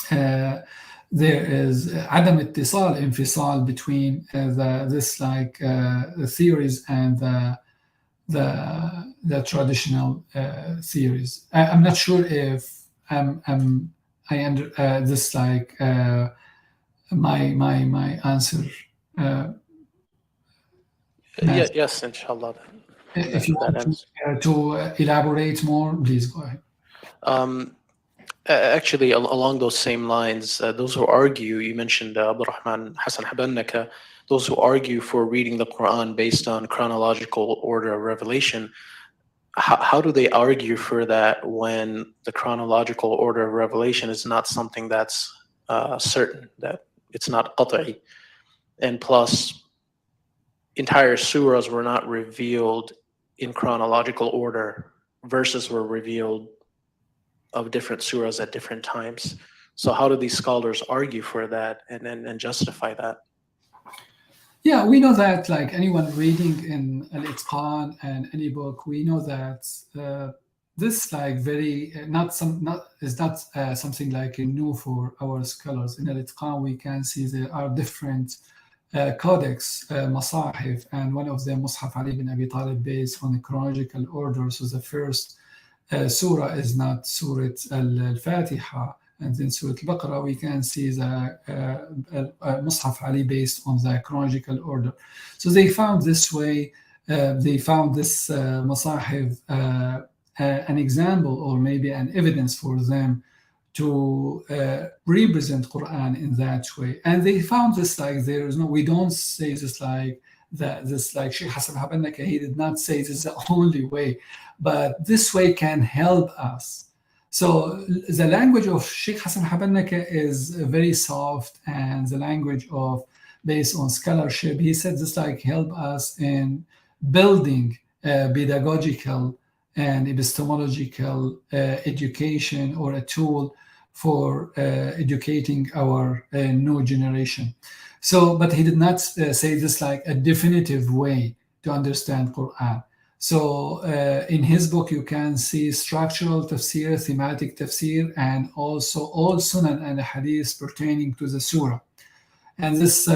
there is عدم اتصال انفصال between this like theories and the traditional theories. I'm not sure if I under this like my answer. Yes, inshallah. If you want to elaborate more, please go ahead. Actually, along those same lines, those who argue, you mentioned Abdurrahman Hassan Habannaka, those who argue for reading the Quran based on chronological order of revelation, how do they argue for that when the chronological order of revelation is not something that's certain, that it's not qat'i? And plus, entire surahs were not revealed in chronological order, verses were revealed of different surahs at different times. So how do these scholars argue for that and justify that? Yeah, we know that like anyone reading in Al-Itqan and any book, we know that this like very not something like new for our scholars. In Al-Itqan, we can see there are different codex, masahif, and one of them, Mus'haf Ali bin Abi Talib, based on the chronological order. So the first surah is not Surah Al-Fatiha, and then Surah Al-Baqarah, we can see the Mus'haf Ali based on the chronological order. So they found this way, they found this masahif an example or maybe an evidence for them to represent Quran in that way. And they found this like there is no, we don't say this like that, this like Sheikh Hassan Habannaka, he did not say this is the only way, but this way can help us. So the language of Sheikh Hassan Habannaka is very soft, and the language of based on scholarship, he said this like help us in building pedagogical and epistemological education, or a tool for educating our new generation. So, but he did not say this like a definitive way to understand Quran. So in his book, you can see structural tafsir, thematic tafsir, and also all sunan and hadith pertaining to the surah. And this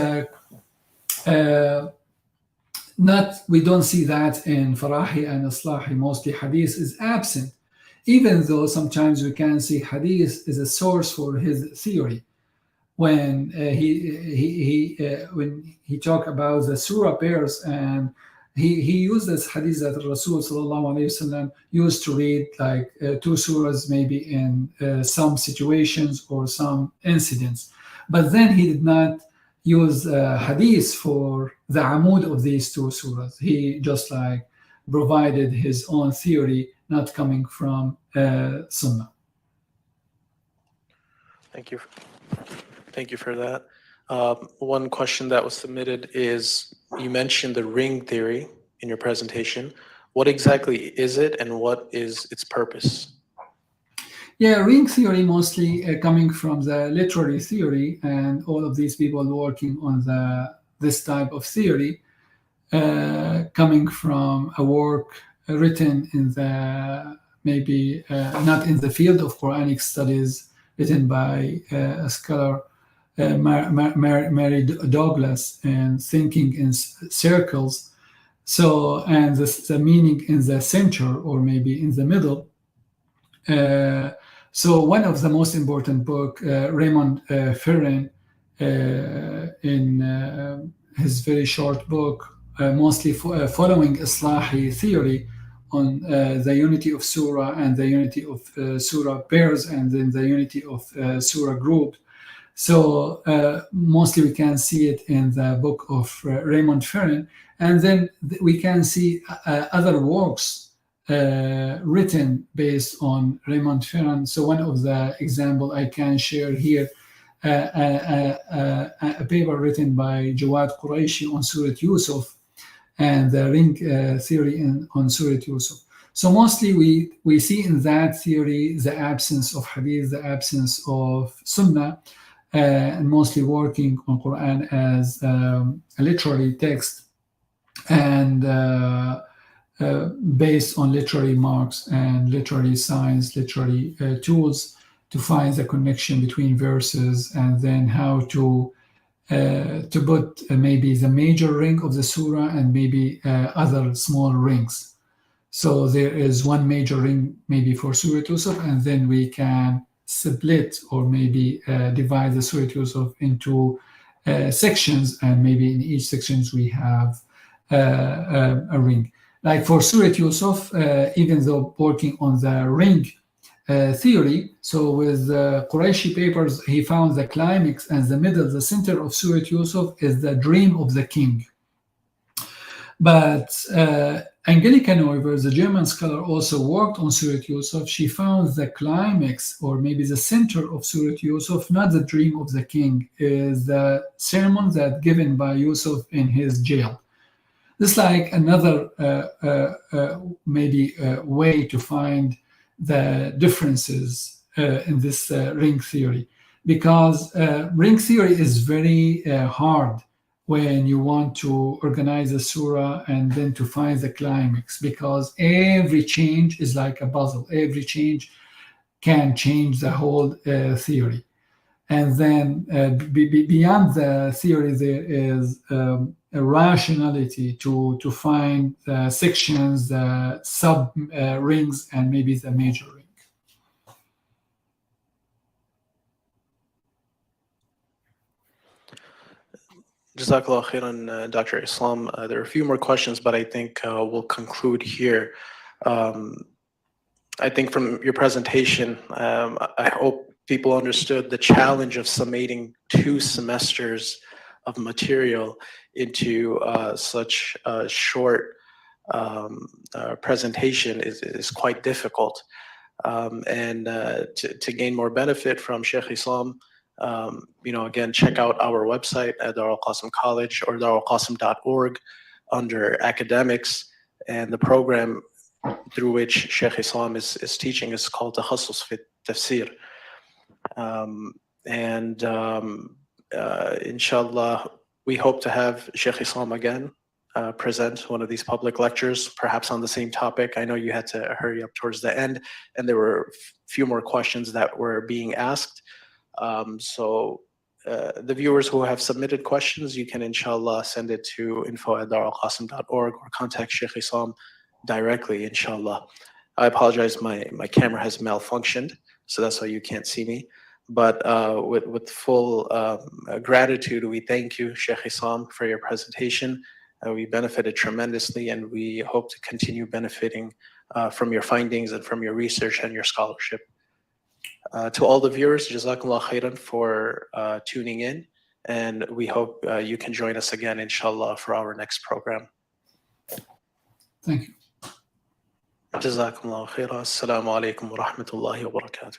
we don't see that in Farahi and Islahi. Mostly hadith is absent, even though sometimes we can see hadith is a source for his theory. When when he talked about the surah pairs, and he used this hadith that Rasul sallallahu alaihi wasallam used to read like two surahs maybe in some situations or some incidents, but then he did not use hadith for the amud of these two surahs. He just like provided his own theory, not coming from Sunnah. Thank you. Thank you for that. One question that was submitted is, you mentioned the ring theory in your presentation. What exactly is it, and what is its purpose? Yeah, ring theory mostly coming from the literary theory, and all of these people working on this type of theory coming from a work written in the maybe not in the field of Quranic studies, written by a scholar Mary Douglas, and Thinking in Circles. So, and the meaning in the center or maybe in the middle. So one of the most important book, Raymond Ferren, in his very short book, mostly following Islahi theory on the unity of surah and the unity of surah pairs, and then the unity of surah group. So mostly we can see it in the book of Raymond Ferren, and then we can see other works written based on Raymond Ferren. So one of the example I can share here, a paper written by Jawad Quraishi on Surah Yusuf, and the ring theory on Surah Yusuf. So mostly we see in that theory the absence of hadith, the absence of sunnah, and mostly working on Quran as a literary text, and based on literary marks and literary signs, literary tools to find the connection between verses, and then how to put maybe the major ring of the surah and maybe other small rings. So there is one major ring maybe for Surah Yusuf, and then we can split or maybe divide the Surah Yusuf into sections, and maybe in each sections we have a ring. Like for Surah Yusuf, even though working on the ring theory. So with Qurayshi papers, he found the climax and the middle, the center of Surah Yusuf is the dream of the king. But Angelika Neuber, the German scholar, also worked on Surah Yusuf. She found the climax, or maybe the center of Surah Yusuf, not the dream of the king, is the sermon that given by Yusuf in his jail. This is like another way to find the differences in this ring theory, because ring theory is very hard when you want to organize a surah and then to find the climax, because every change is like a puzzle. Every change can change the whole theory. And then beyond the theory, there is a rationality to find the sections, the sub rings, and maybe the major ring. Jazakallah khairan, Dr. Islam. There are a few more questions, but I think we'll conclude here. I think from your presentation, I hope people understood the challenge of summating 2 semesters of material into such a short presentation is quite difficult. And to gain more benefit from Sheikh Islam, again, check out our website at Darul Qasim College or darulqasim.org under academics, and the program through which Sheikh Islam is teaching is called Thematic Tafsīr. Inshallah, we hope to have Sheikh Islam again present one of these public lectures, perhaps on the same topic. I know you had to hurry up towards the end, and there were a few more questions that were being asked. So the viewers who have submitted questions, you can inshallah send it to info@darulqasim.org or contact Sheikh Islam directly, inshallah. I apologize, my camera has malfunctioned, so that's why you can't see me. But with full gratitude, we thank you, Sheikh Islam, for your presentation. We benefited tremendously, and we hope to continue benefiting from your findings and from your research and your scholarship. To all the viewers, Jazakallah khairan for tuning in, and we hope you can join us again, inshallah, for our next program. Thank you. Jazakallah khairan. Assalamu alaikum wa rahmatullahi wa barakatuh.